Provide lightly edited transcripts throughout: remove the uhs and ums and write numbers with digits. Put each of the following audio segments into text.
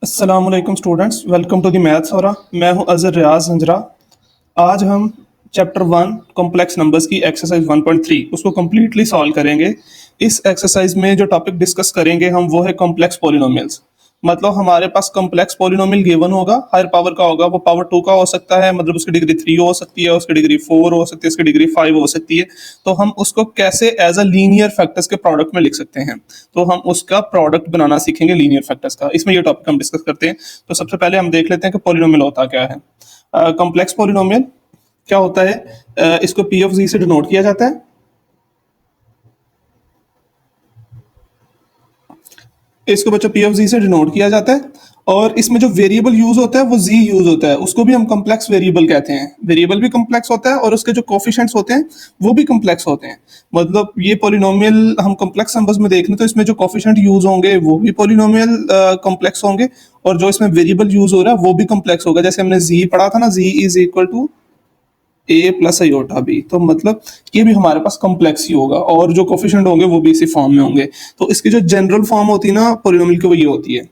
अस्सलाम वालेकुम students, welcome to the maths और मैं हूं अजहर रियाज हंजरा। आज हम चैप्टर 1 कॉम्प्लेक्स नंबर्स की एक्सरसाइज 1.3 उसको कम्प्लीटली सॉल्व करेंगे। इस एक्सरसाइज में जो टॉपिक डिस्कस करेंगे हम वो है कॉम्प्लेक्स पॉलिनोमियल्स। मतलब हमारे पास कॉम्प्लेक्स पॉलिनोमियल गिवन होगा, हायर पावर का होगा, वो पावर 2 का हो सकता है, मतलब उसकी डिग्री 3 हो सकती है, उसकी डिग्री 4 हो सकती है, उसकी डिग्री 5 हो सकती है। तो हम उसको कैसे एज अ लीनियर फैक्टर्स के प्रोडक्ट में लिख सकते हैं, तो हम उसका प्रोडक्ट बनाना सीखेंगे लीनियर फैक्टर्स का। इसमें ये टॉपिक हम डिस्कस करते हैं। तो सबसे पहले हम देख लेते हैं कि पॉलिनोमियल होता क्या है। कॉम्प्लेक्स पॉलिनोमियल क्या होता है? इसको पी ऑफ जी से डिनोट किया जाता है। इसको बच्चों पी ऑफ जी से डिनोट किया जाता है, और इसमें जो वेरिएबल यूज होता है वो जी यूज होता है, उसको भी हम कॉम्प्लेक्स वेरिएबल कहते हैं। वेरिएबल भी कॉम्प्लेक्स होता है और उसके जो कोफिशिएंट्स होते हैं वो भी कॉम्प्लेक्स होते हैं। मतलब ये पॉलिनोमियल हम कॉम्प्लेक्स नंबर्स में देख लें तो इसमें जो कोफिशिएंट यूज होंगे वो भी पॉलिनोमियल कॉम्प्लेक्स होंगे, और जो इसमें वेरिएबल यूज हो रहा है वो भी कॉम्प्लेक्स होगा। जैसे हमने जी पढ़ा था ना, z is equal to a plus iota b, तो मतलब ये भी हमारे पास कॉम्प्लेक्स ही होगा, और जो कोफिशिएंट होंगे वो भी इसी फॉर्म में होंगे। तो इसकी जो जनरल फॉर्म होती है ना पॉलिनोमियल की, वो ये होती है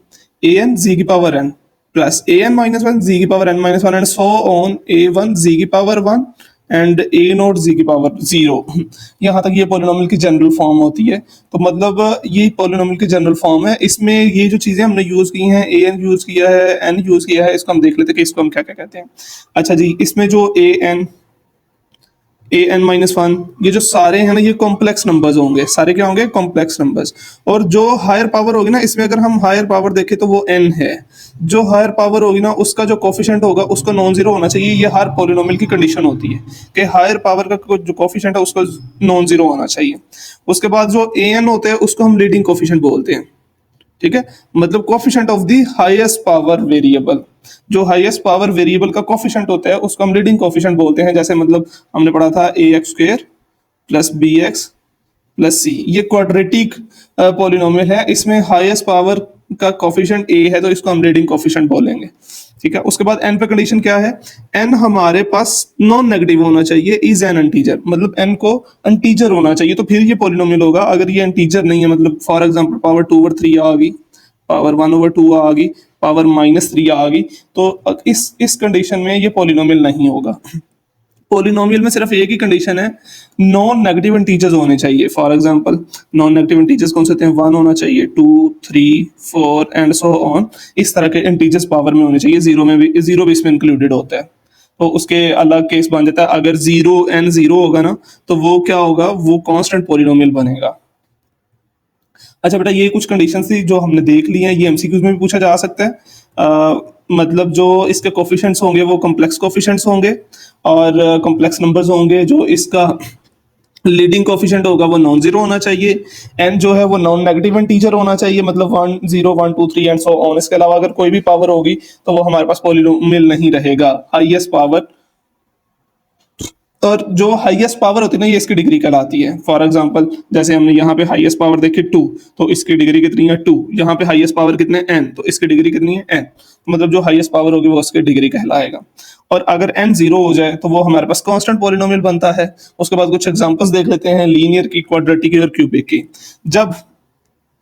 ए एन जी की power n plus a n minus one z की power n minus one and so on a one z की power one and a naught z की पावर जीरो। यहाँ तक ये पॉलिनोमियल की जनरल फॉर्म होती है। तो मतलब ये पॉलिनोमियल की जनरल फॉर्म है। इसमें ये जो चीजें हमने यूज की हैं, ए एन यूज किया है, एन यूज किया है, इसको हम देख लेते हैं कि इसको हम क्या क्या कहते हैं। अच्छा जी, इसमें जो ए एन माइनस वन, ये जो सारे हैं ना ये कॉम्प्लेक्स नंबर्स होंगे। सारे क्या होंगे? Complex numbers. और जो हायर पावर होगी ना, इसमें अगर हम हायर पावर देखें तो वो एन है। जो हायर पावर होगी ना उसका जो कोफिशिएंट होगा उसको नॉन जीरो होना चाहिए। ये हर पॉलिनोमियल की कंडीशन होती है कि हायर पावर का जो कोफिशिएंट है उसको नॉन जीरो होना चाहिए। उसके बाद जो ए एन होते हैं उसको हम लीडिंग कोफिशिएंट बोलते हैं। ठीक है, मतलब coefficient of the highest power variable. जो हाईएस्ट पावर वेरिएबल का कोफिशिएंट होता है उसको हम लीडिंग कोफिशिएंट बोलते हैं। जैसे मतलब हमने पढ़ा था a x square plus b x plus c, ये क्वाड्रेटिक पॉलिनोमियल है। इसमें हाईएस्ट पावर का कोफिशिएंट ए है तो इसको हम लीडिंग कोफिशिएंट बोलेंगे। ठीक है, उसके बाद एन पे कंडीशन क्या है? एन हमारे पास नॉन नेगेटिव होना चाहिए, इज एन इंटीजर, मतलब एन को इंटीजर होना चाहिए तो फिर ये पॉलिनोमियल होगा। अगर ये इंटीजर नहीं है, मतलब फॉर एग्जांपल पावर 2/3 आ गई, पावर 1/2 आ गई, पावर -3 आ गई, तो इस कंडीशन में ये पॉलिनोमियल नहीं होगा। पॉलिनोमियल में सिर्फ एक ही कंडीशन है, नॉन नेगेटिव इंटीजर्स होने चाहिए। For example non negative integers कौन से होते हैं? 1 होना चाहिए, 2, 3, 4 एंड सो ऑन। इस तरह के इंटीजर्स पावर में होने चाहिए। जीरो भी इसमें इंक्लूडेड होता है। तो उसके अलग केस बन जाता है। अगर जीरो होगा ना तो वो क्या होगा? वो कांस्टेंट पॉलिनोमियल बनेगा। अच्छा बेटा, ये कुछ कंडीशन थी जो हमने देख ली हैं, ये एमसीक्यूज में भी पूछा जा सकता है। मतलब जो इसके कोफिशिएंट्स होंगे वो कॉम्प्लेक्स कोफिशिएंट्स होंगे, और कॉम्प्लेक्स नंबर्स होंगे। जो इसका लीडिंग कोफिशिएंट होगा वो नॉन जीरो होना चाहिए। एन जो है वो नॉन नेगेटिव इंटीजर होना चाहिए, मतलब 1, 0, 1, 2, 3 एंड सो ऑन। इसके अलावा अगर कोई भी पावर होगी तो वो हमारे पास पॉलिनोमियल नहीं रहेगा। हाईएस्ट पावर, और जो हाईएस्ट पावर होती है ना ये इसकी डिग्री कहलाती है। फॉर एग्जांपल जैसे हमने यहाँ पे हाईएस्ट पावर देखी 2, तो इसकी डिग्री कितनी है? 2। यहाँ पे हाईएस्ट पावर कितने? n, तो इसकी डिग्री कितनी है? n। मतलब जो हाईएस्ट पावर होगी वो उसकी डिग्री कहलाएगा। और अगर n 0 हो जाए तो वो हमारे पास कांस्टेंट पॉलिनोमियल बनता है। उसके बाद कुछ एग्जांपल्स देख लेते हैं लीनियर की, क्वाड्रेटिक की और क्यूबिक की। जब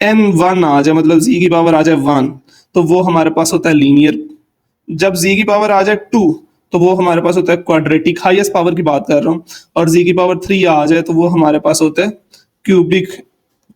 n 1 आ जाए, मतलब z की पावर आ जाए 1, तो वो हमारे पास होता है लीनियर। जब z की पावर आ जाए 2 तो वो हमारे पास होता है क्वाड्रेटिक, हाईएस्ट पावर की बात कर रहा हूँ। और z की पावर 3 आ जाए तो वो हमारे पास होता है क्यूबिक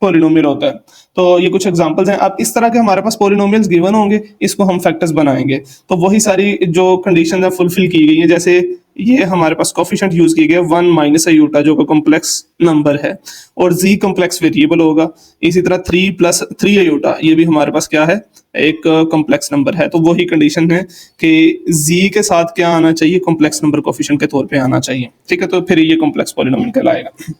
पॉलिनोमियल होता है। तो ये कुछ एग्जांपल्स हैं। अब इस तरह के हमारे पास पॉलिनोमियल्स गिवन होंगे, इसको हम फैक्टर्स बनाएंगे। तो वही सारी जो कंडीशन है फुलफिल की गई है। जैसे ये हमारे पास कोफिशिएंट यूज किए गए 1 माइनस आयोटा जो कि कॉम्प्लेक्स नंबर है, और z कॉम्प्लेक्स वेरिएबल होगा। इसी तरह 3 + 3 आयोटा ये भी हमारे पास क्या है? एक कॉम्प्लेक्स नंबर है। तो वही कंडीशन है कि z के साथ क्या आना चाहिए? कॉम्प्लेक्स नंबर कोफिशिएंट के तौर पे आना चाहिए। ठीक है, तो फिर ये कॉम्प्लेक्स पॉलिनोमियल कहलाएगा।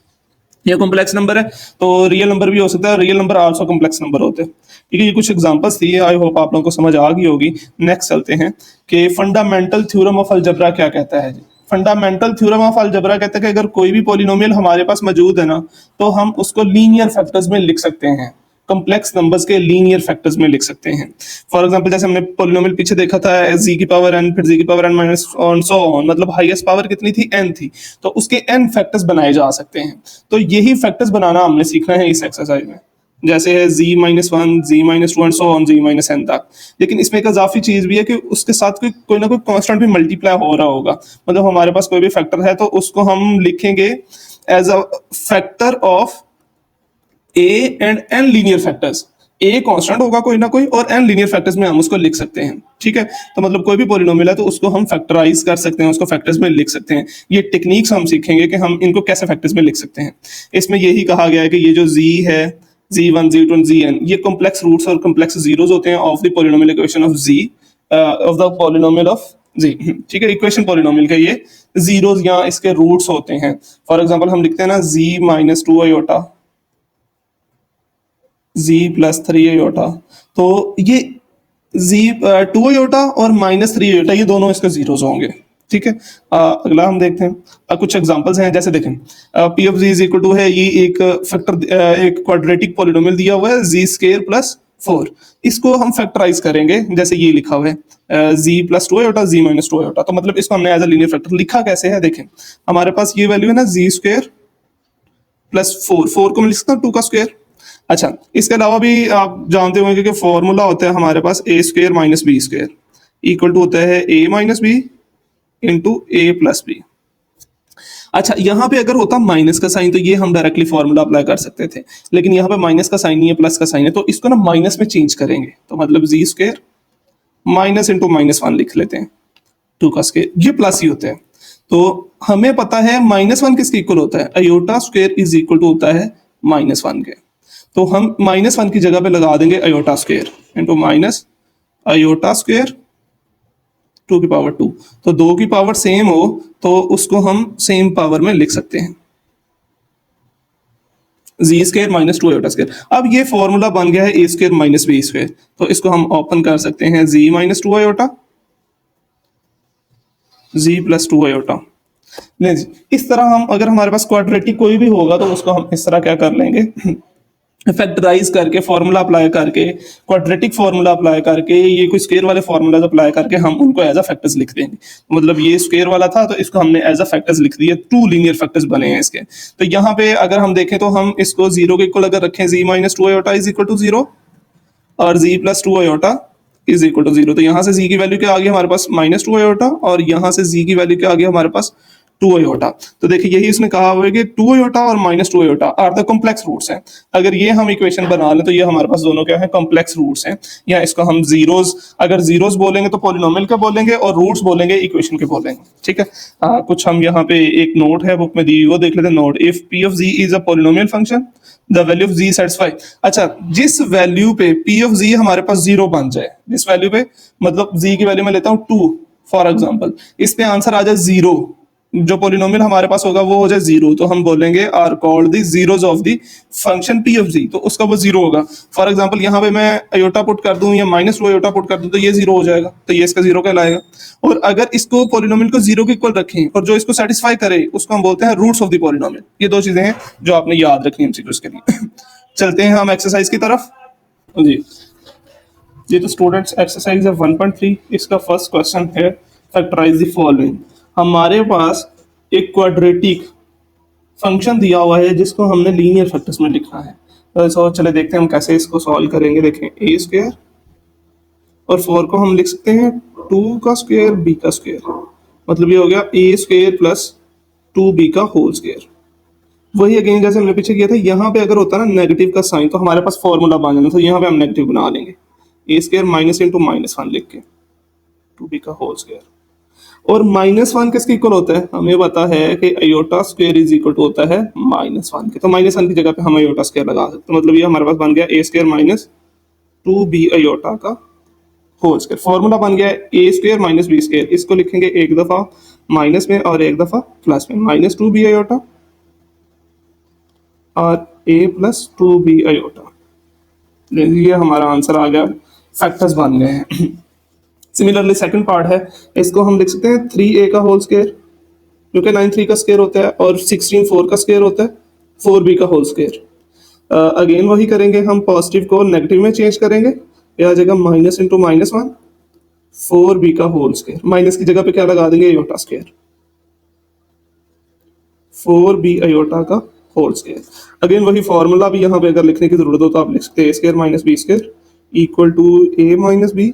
ये कॉम्प्लेक्स नंबर है तो रियल नंबर भी हो सकता है, real number also complex number होते हैं। ठीक है, ये कुछ एग्जांपल्स थी। आई होप आप लोगों को समझ आ गई होगी। नेक्स्ट चलते हैं कि फंडामेंटल थ्योरम ऑफ अलजेब्रा क्या कहता है। फंडामेंटल थ्योरम ऑफ अलजेब्रा कहता है कि अगर कोई भी पॉलिनोमियल हमारे पास मौजूद है ना तो हम उसको लीनियर फैक्टर्स में लिख सकते हैं। कॉम्प्लेक्स नंबर्स के लीनियर फैक्टर्स में लिख सकते हैं। फॉर एग्जांपल जैसे हमने पॉलिनोमियल पीछे देखा था z की पावर n फिर z की power n minus on so on, मतलब हाईएस्ट पावर कितनी थी, n थी, तो उसके n फैक्टर्स बनाए जा सकते हैं। तो यही फैक्टर्स बनाना हमने सीखना है इस एक्सरसाइज में, जैसे है z minus one, z minus two and so on, z minus n तक। लेकिन इसमें एक इजाफी चीज भी है कि उसके साथ कोई ना कोई कांस्टेंट भी मल्टीप्लाई हो रहा होगा। मतलब हमारे पास कोई भी फैक्टर है तो उसको हम लिखेंगे as a factor of a and n linear factors. a constant होगा कोई ना कोई और n लीनियर फैक्टर्स में हम उसको लिख सकते हैं। ठीक है, तो मतलब कोई भी पॉलिनोमियल है तो उसको हम फैक्टराइज कर सकते हैं, उसको फैक्टर्स में लिख सकते हैं। ये टेक्निक्स हम सीखेंगे कि हम इनको कैसे फैक्टर्स में लिख सकते हैं। इसमें यही कहा गया है कि ये जो z है, z1 z2 zn, ये कॉम्प्लेक्स रूट्स और कॉम्प्लेक्स जीरोस होते हैं of the polynomial equation of z, of the polynomial of z। ठीक है, इक्वेशन पॉलिनोमियल का ये जीरोस या इसके रूट्स होते हैं। फॉर एग्जांपल हम लिखते हैं ना z minus two iota, z plus three iota, तो ये z टू आयोटा और माइनस थ्री आयोटा ये दोनों इसके जीरोस होंगे। ठीक है, अगला हम देखते हैं। कुछ एग्जांपल्स हैं, जैसे देखें p of z is equal to है, ये एक फैक्टर एक क्वाड्रेटिक पॉलिनोमियल दिया हुआ है z स्क्वायर प्लस 4, इसको हम फैक्टराइज करेंगे। जैसे ये लिखा हुआ है z plus two iota, z minus two iota, तो मतलब इसको हमने एज अ लीनियर फैक्टर लिखा कैसे है, देखें हमारे पास ये वैल्यू है ना z स्क्वायर प्लस 4, 4 को मैं लिख सकता हूँ 2 का स्क्वायर। अच्छा, इसके अलावा भी आप जानते होंगे कि फॉर्मूला होता है हमारे पास a square minus B square equal to होता है a minus b into a plus b. अच्छा, यहाँ पे अगर होता माइनस का साइन तो ये हम डायरेक्टली फॉर्मूला अप्लाई कर सकते थे, लेकिन यहाँ पे माइनस का साइन नहीं है, प्लस का साइन है, तो इसको ना माइनस में चेंज करेंगे। तो मतलब z square minus into minus one लिख लेते हैं, 2 का स्क्वायर, ये प्लस ही होते हैं। तो हमें पता है माइनस वन किसके इक्वल होता है, iota square is equal to होता है माइनस वन के। तो हम माइनस वन की जगह पे लगा देंगे iota square into minus iota square 2 की पावर 2। तो 2 की पावर सेम हो तो उसको हम सेम पावर में लिख सकते हैं, z square minus two iota square. अब ये फॉर्मूला बन गया है a square minus B square, तो इसको हम ओपन कर सकते हैं z minus two iota, z plus two iota. इस तरह हम अगर हमारे पास क्वाड्रेटिक कोई भी होगा तो उसको हम इस तरह क्या कर लेंगे, फैक्टराइज करके फॉर्मूला अप्लाई करके, क्वाड्रेटिक फॉर्मूला अप्लाई करके, ये कोई स्क्वायर वाले फॉर्मूला अप्लाई करके हम उनको एज अ फैक्टर्स लिख देंगे। मतलब ये स्क्वायर वाला था तो इसको हमने एज अ फैक्टर्स लिख दिया, 2 लीनियर फैक्टर्स बने हैं इसके। तो यहाँ पे अगर हम देखें तो हम इसको जीरो के इक्वल अगर रखें, z minus two iota is equal to zero और जी plus two iota is equal to zero, तो यहाँ से जी की वैल्यू क्या आ गई हमारे पास माइनस टू आयोटा और यहाँ से जी की वैल्यू क्या आ गई हमारे पास 2 आयोटा। तो देखिए यही उसने कहा हुआ है कि 2 आयोटा और minus 2 iota are the complex roots हैं। अगर ये हम इक्वेशन बना लें तो ये हमारे पास दोनों क्या है, कॉम्प्लेक्स रूट्स हैं, या इसको हम जीरोस, अगर जीरोस बोलेंगे तो पॉलिनोमियल के बोलेंगे और रूट्स बोलेंगे इक्वेशन के बोलेंगे। ठीक है, कुछ हम यहाँ पे एक नोट है बुक में दी, वो देख लेते हैं। Note, if p of z is a polynomial function the value of z satisfy. अच्छा, जिस वैल्यू पे p ऑफ z हमारे पास जीरो बन जाए, जिस वैल्यू पे, मतलब z की वैल्यू मैं लेता हूँ 2 फॉर एग्जांपल, इस पे आंसर आ जाए जीरो, जो पॉलिनोमियल हमारे पास होगा वो हो जाए जीरो, तो हम बोलेंगे are called the zeros of the function p of z, तो उसका वो जीरो होगा। फॉर एग्जांपल यहाँ पे मैं अयोटा पुट कर दूं या माइनस टू अयोटा पुट कर दूं तो ये जीरो हो जाएगा, तो ये इसका जीरो कहलाएगा। और अगर इसको पॉलिनोमियल को जीरो के इक्वल रखें और जो इसको सेटिस्फाई करे उसको हम बोलते हैं रूट्स ऑफ द पॉलिनोमियल। ये 2 चीजें हैं जो आपने याद रखनी है एमसीक्यूज के लिए। चलते हैं हम एक्सरसाइज की तरफ जी। ये तो स्टूडेंट्स एक्सरसाइज है 1.3, इसका फर्स्ट क्वेश्चन है फैक्टराइज द फॉलोइंग। हमारे पास एक क्वाड्रेटिक फंक्शन दिया हुआ है जिसको हमने लीनियर फैक्टर्स में लिखा है। तो चले देखते हैं हम कैसे इसको सॉल्व करेंगे। देखें ए स्क्वायर और 4 को हम लिख सकते हैं 2 का स्क्वायर बी का स्क्वायर, मतलब ये हो गया ए स्क्वायर प्लस 2b का होल स्क्वायर। वही अगेन जैसे हमने पीछे किया था, यहाँ पे अगर होता ना नेगेटिव का साइन तो हमारे पास फॉर्मूला बन जाना, तो यहाँ पे हम नेगेटिव बना लेंगे, a square minus into minus one लिख के 2b का होल स्क्वायर। और माइनस वन किसके इक्वल होता है, हमें पता है कि iota square is equal to होता है माइनस वन के, तो माइनस वन की जगह पे हम अयोटा स्क्वायर लगा सकते हैं। मतलब ये हमारे पास बन गया ए स्क्वायर माइनस 2b अयोटा का होल स्क्वायर। फॉर्मूला बन गया ए स्क्वायर माइनस बी स्क्वायर, इसको लिखेंगे एक दफा माइनस में और एक दफा प्लस में, माइनस 2b अयोटा और a प्लस 2b अयोटा। ये हमारा आंसर आ गया, फैक्टर्स बन गए हैं। सिमिलरली सेकंड पार्ट है, इसको हम लिख सकते हैं 3a का होल स्क्वायर, क्योंकि 9 3 का स्क्वायर होता है और 16 4 का स्क्वायर होता है, 4b का होल स्क्वायर। अगेन वही करेंगे, हम पॉजिटिव को नेगेटिव में चेंज करेंगे, ये आ जाएगा माइनस इंटू -1 4b का होल स्क्वायर, माइनस की जगह पे क्या लगा देंगे, अयोटा स्क्वायर, 4b अयोटा का होल स्क्वायर। अगेन वही फॉर्मूला भी यहाँ पे अगर लिखने की जरूरत हो तो आप लिख सकते हैं a square minus B square equal to a minus B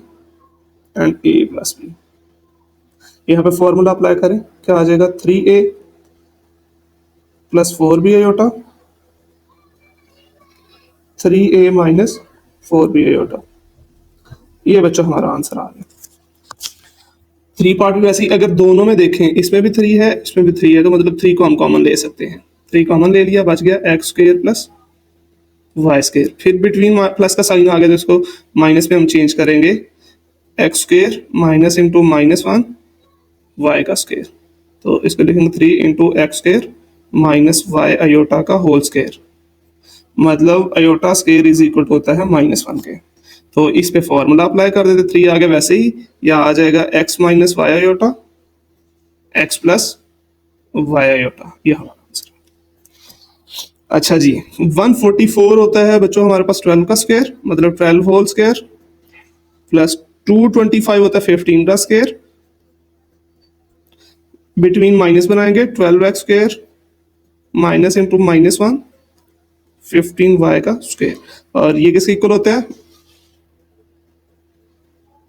and a plus B. यहाँ पे फॉर्मूला अप्लाई करें, क्या आ जाएगा, 3a plus 4b aorta, 3a minus 4b aorta. ये बच्चों हमारा आंसर आ गया। थ्री पार्ट भी वैसे ही अगर दोनों में देखें, इसमें भी 3 है इसमें भी 3 है, तो मतलब 3 को हम कॉमन ले सकते हैं। 3 कॉमन ले लिया, बच गया X square plus Y square. फिर बिटवीन प्लस का साइन आ गया तो इसको माइनस में हम चेंज करेंगे, X square minus into -1 Y का स्क्वायर, तो इसको लिखेंगे 3 into X square minus Y iota का होल स्क्वायर, मतलब iota square is equal to होता है -1 के। तो इस पे फॉर्मूला अप्लाई कर देते, 3 आ गया वैसे ही, या आ जाएगा x minus Y iota x plus Y iota, ये हमारा आंसर। अच्छा जी, 144 होता है बच्चों हमारे पास 12 का स्क्वायर, मतलब 12 होल स्क्वायर प्लस 225 होता है 15 का स्क्वायर, बिटवीन माइनस बनाएंगे 12x square minus into -1 15y का स्क्वायर, और ये किसके इक्वल होता है,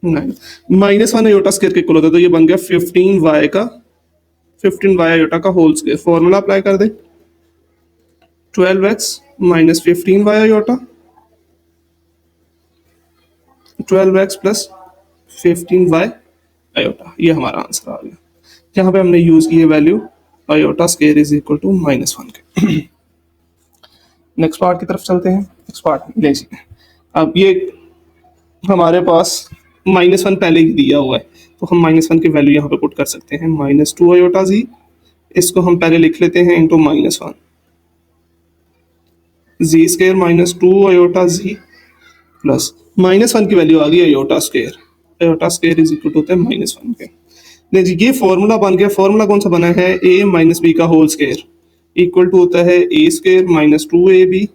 -1 अयोटा स्क्वायर के इक्वल होता है, तो ये बन गया 15y अयोटा का होल स्क्वायर। फॉर्मूला अप्लाई कर दे, 12x minus 15y iota, 12x plus 15y iota, ये हमारा आंसर आ गया। यहाँ पे हमने यूज की है value iota square is equal to -1 के। नेक्स्ट पार्ट की तरफ चलते हैं। नेक्स्ट पार्ट ले जी, अब ये हमारे पास -1 पहले ही दिया हुआ है, तो हम -1 की वैल्यू यहाँ पे पुट कर सकते हैं, -2 अयोटा जी, इसको हम पहले लिख लेते हैं into -1 z square minus 2 iota z plus -1 की वैल्यू आ गई iota square is equal to होता है -1 के। नहीं जी, ये फॉर्मूला बन गया। फॉर्मूला कौन सा बना है, a माइनस बी का होल स्क्वायर इक्वल टू होता है a square minus 2ab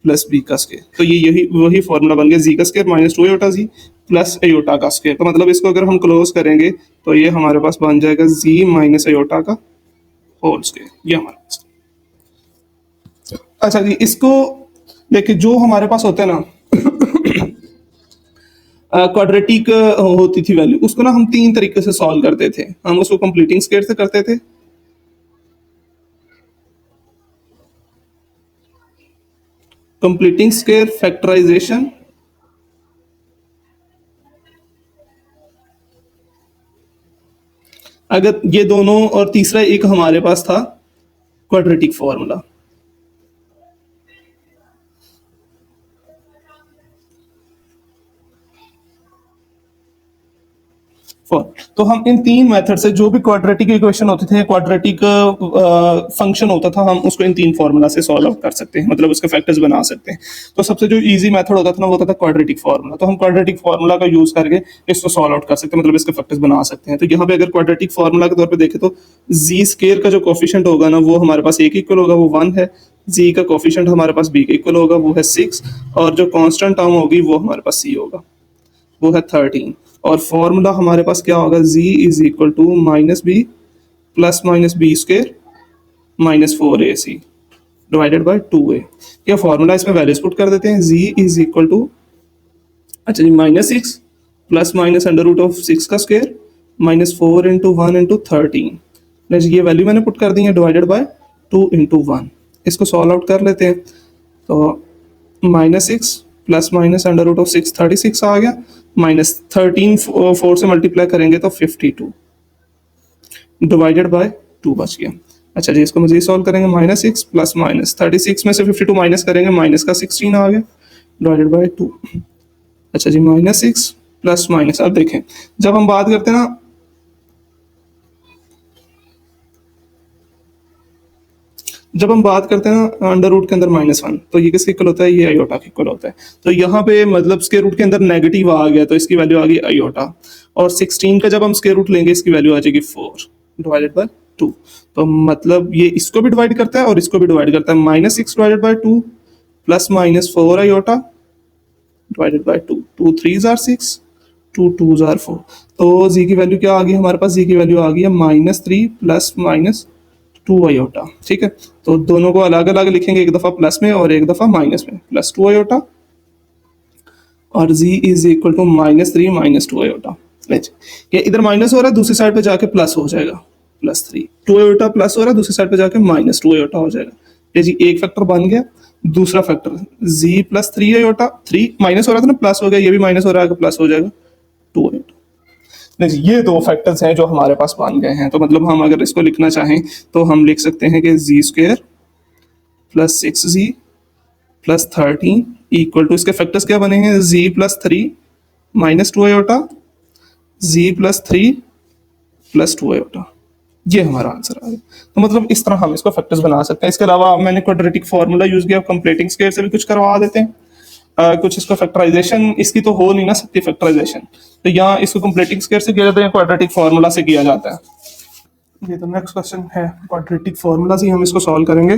plus b का स्क्वायर, तो ये यही वही फॉर्मूला बन गया, z का square minus 2 iota z plus iota का स्क्वायर। तो मतलब इसको अगर हम क्लोज करेंगे तो ये हमारे पास बन जाएगा z माइनस अयोटा का होल स्क्वायर, ये हमारे पास। अच्छा जी, इसको देखिए, जो हमारे पास होता है ना क्वाड्रेटिक होती थी वैल्यू, उसको ना हम 3 तरीके से सॉल्व करते थे। हम उसको कंप्लीटिंग स्क्वायर से करते थे, कंप्लीटिंग स्क्वायर फैक्टराइजेशन, अगर ये दोनों, और तीसरा एक हमारे पास था क्वाड्रेटिक फॉर्मूला। तो हम इन 3 मेथड से जो भी क्वाड्रेटिक इक्वेशन होते थे, क्वाड्रेटिक फंक्शन होता था, हम उसको इन 3 फॉर्मूला से सॉल्व आउट कर सकते हैं, मतलब उसके फैक्टर्स बना सकते हैं। तो सबसे जो इजी मेथड होता था ना, वो होता था क्वाड्रेटिक फॉर्मूला। तो हम क्वाड्रेटिक फॉर्मूला का यूज करके इसको सॉल्व आउट कर सकते हैं, मतलब इसके फैक्टर्स बना सकते हैं। तो यहाँ पे अगर क्वाड्रेटिक फॉर्मूला के तौर पर देखें तो जी स्क्वायर का जो कोफिशिएंट होगा ना, वो हमारे पास ए के इक्वल होगा, वो 1 है। जी का कोफिशिएंट हमारे पास बी के इक्वल होगा, वो है 6, और जो कांस्टेंट टर्म होगी वो हमारे पास सी होगा, वो है 13। और फॉर्मूला हमारे पास क्या होगा, z is equal to minus b plus minus B square minus 4ac divided by 2a। क्या फॉर्मूला, इसमें वैल्यूज पुट कर देते हैं, z इज इक्वल टू, अच्छा जी, -6 plus minus under root of 6 का स्क्वायर माइनस 4 इंटू 1 इंटू 13। ये value मैंने पुट कर दी है, डिवाइडेड बाय 2 इंटू 1। इसको सॉल्व आउट कर लेते हैं, तो -6 plus minus under root of 6 36 आ गया, माइनस 13 4 से मल्टीप्लाई करेंगे तो 52 डिवाइडेड बाय 2 बच गया। अच्छा जी, इसको मजीद सॉल्व करेंगे, -6 प्लस माइनस 36 में से 52 माइनस करेंगे, माइनस का 16 आ गया डिवाइडेड बाय 2। अच्छा जी, -6 प्लस माइनस, अब देखें जब हम बात करते हैं ना, जब हम बात करते हैं ना अंडर रूट के अंदर -1, तो ये किसके इक्वल होता है, ये अयोटा के इक्वल होता है। तो यहाँ पे मतलब स्क्वायर रूट के अंदर नेगेटिव आ गया, तो इसकी वैल्यू आ गई अयोटा, और 16 का जब हम स्क्वायर रूट लेंगे, इसकी वैल्यू आ जाएगी 4 डिवाइडेड बाय 2। तो मतलब ये इसको भी डिवाइड करता है और इसको भी डिवाइड करता है, -6 divided by 2 plus minus 4 iota divided by 2, 2 3s are 6, 2 2s are 4। तो जी की वैल्यू क्या आ गई हमारे पास, जी की वैल्यू आ गई है -3 प्लस माइनस 2 आयोटा। ठीक है, तो दोनों को अलग अलग लिखेंगे, एक दफ़ा प्लस में और एक दफ़ा माइनस में, प्लस 2 आयोटा और z is equal to -3 -2 iota. ये इधर माइनस हो रहा है, दूसरी साइड पे जाके प्लस हो जाएगा, +3, 2 आयोटा प्लस हो रहा है, दूसरी साइड पे जाके -2 आयोटा हो जाएगा। ये जी एक फैक्टर बन गया। दूसरा फैक्टर z +3 आयोटा, 3 माइनस हो रहा था ना, प्लस हो गया, ये भी माइनस हो रहा है, प्लस हो जाएगा 2 आयोटा। नहीं, ये दो फैक्टर्स हैं जो हमारे पास बन गए हैं। तो मतलब हम अगर इसको लिखना चाहें तो हम लिख सकते हैं कि z² plus 6z plus 13 equal to, इसके फैक्टर्स क्या बने हैं, z +3 -2 आयोटा, z +3 +2 आयोटा। ये हमारा आंसर आ गया। तो मतलब इस तरह हम इसको फैक्टर्स बना सकते हैं। इसके अलावा मैंने क्वाड्रेटिक फार्मूला यूज किया, कंप्लीटिंग स्क्वायर से भी कुछ करवा देते हैं। कुछ इसका फैक्टराइजेशन इसकी तो हो नहीं ना सकती फैक्टराइजेशन, तो यहाँ इसको कंप्लीटिंग स्क्वायर से किया जाता है, क्वाड्रेटिक फार्मूला से किया जाता है। ये तो नेक्स्ट क्वेश्चन है, क्वाड्रेटिक फार्मूला से हम इसको सॉल्व करेंगे।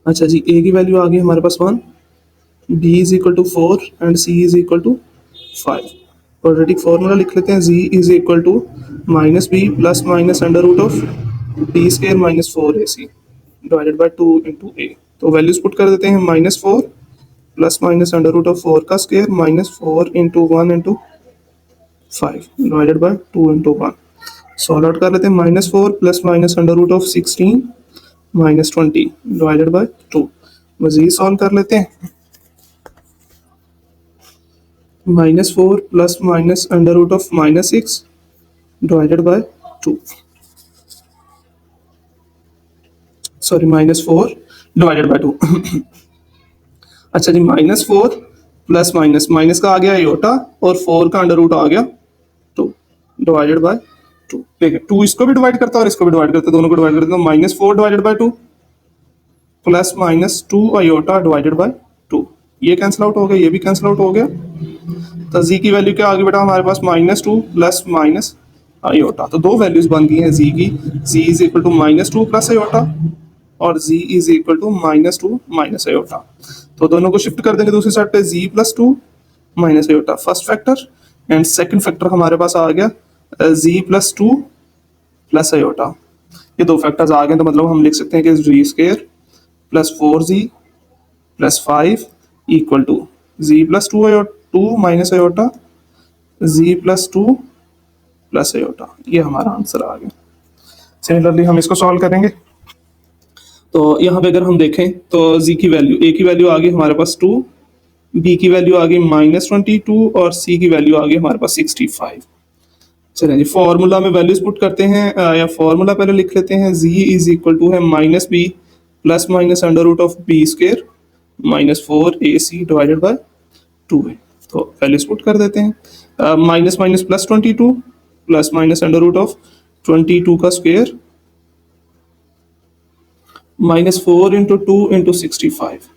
अच्छा जी, ए की वैल्यू आ गई हमारे पास 1, b is equal to 4 and c is equal to 5। Quadratic formula लिख लेते हैं, z is equal to -b plus minus under root of b² minus 4ac divided by 2 into a। तो वैल्यूज पुट कर देते हैं, -4 plus minus under root of 4 का square minus 4 into 1 into 5 divided by 2 into 1। Solve out कर लेते हैं, -4 plus minus under root of 16 minus 20 divided by 2। मजीद solve कर लेते हैं, -4 plus minus under root of -6 divided by 2, sorry -4 divided by 2। अच्छा जी, -4 plus minus, minus का आ गया आयोटा और 4 का अंडर रूट आ गया 2 डिवाइडेड बाय 2। देखिए 2 इसको भी डिवाइड करता है और इसको भी डिवाइड करता है, दोनों को डिवाइड करते हैं। -4 divided by 2 plus minus 2 iota divided by 2, ये कैंसिल आउट हो गया, ये भी कैंसिल आउट हो गया। तो जी की वैल्यू क्या आ गई बेटा हमारे पास, -2 प्लस माइनस आयोटा। तो दो वैल्यूज बन गई हैं जी की, z is equal to -2 plus iota और z is equal to -2 minus iota. तो दोनों को शिफ्ट कर देंगे दूसरी साइड पे, z +2 minus iota first factor and second factor हमारे पास आ गया जी +2 प्लस आयोटा। ये दो फैक्टर्स आ गए, तो मतलब हम लिख सकते हैं कि g² plus 4z plus 5 equal to z +2 iota 2 minus iota z +2 plus iota. ये हमारा आंसर आ गया। सिमिलरली हम इसको सॉल्व करेंगे। तो यहाँ पे अगर हम देखें तो जी की वैल्यू, ए की वैल्यू आ गई हमारे पास 2, बी की वैल्यू आ गई -22 और सी की वैल्यू आ गई हमारे पास 65। चलिए जी, फॉर्मूला में वैल्यूज पुट करते हैं, या फॉर्मूला पहले लिख लेते हैं। जी इज इक्वल टू है -b plus minus under root of b² -4ac divided by 2 है। तो वैल्यूज पुट कर देते हैं, minus minus plus 22 plus minus under root of 22 का square -4 into 2 into 65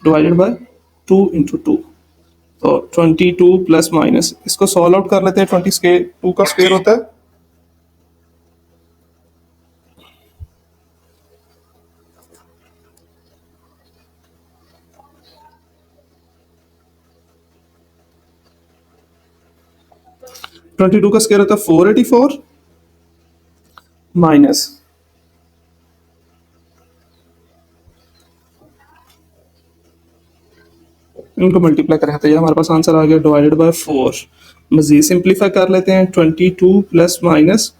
divided by 2 into 2। तो 22 प्लस माइनस, इसको solve out कर लेते हैं। 22 का स्क्वायर होता है 22 का स्क्वायर होता है 484 माइनस इनको मल्टीप्लाई करें तो ये हमारे पास आंसर आ गया डिवाइडेड बाय 4। मजीद सिंप्लीफाई कर लेते हैं, 22 प्लस माइनस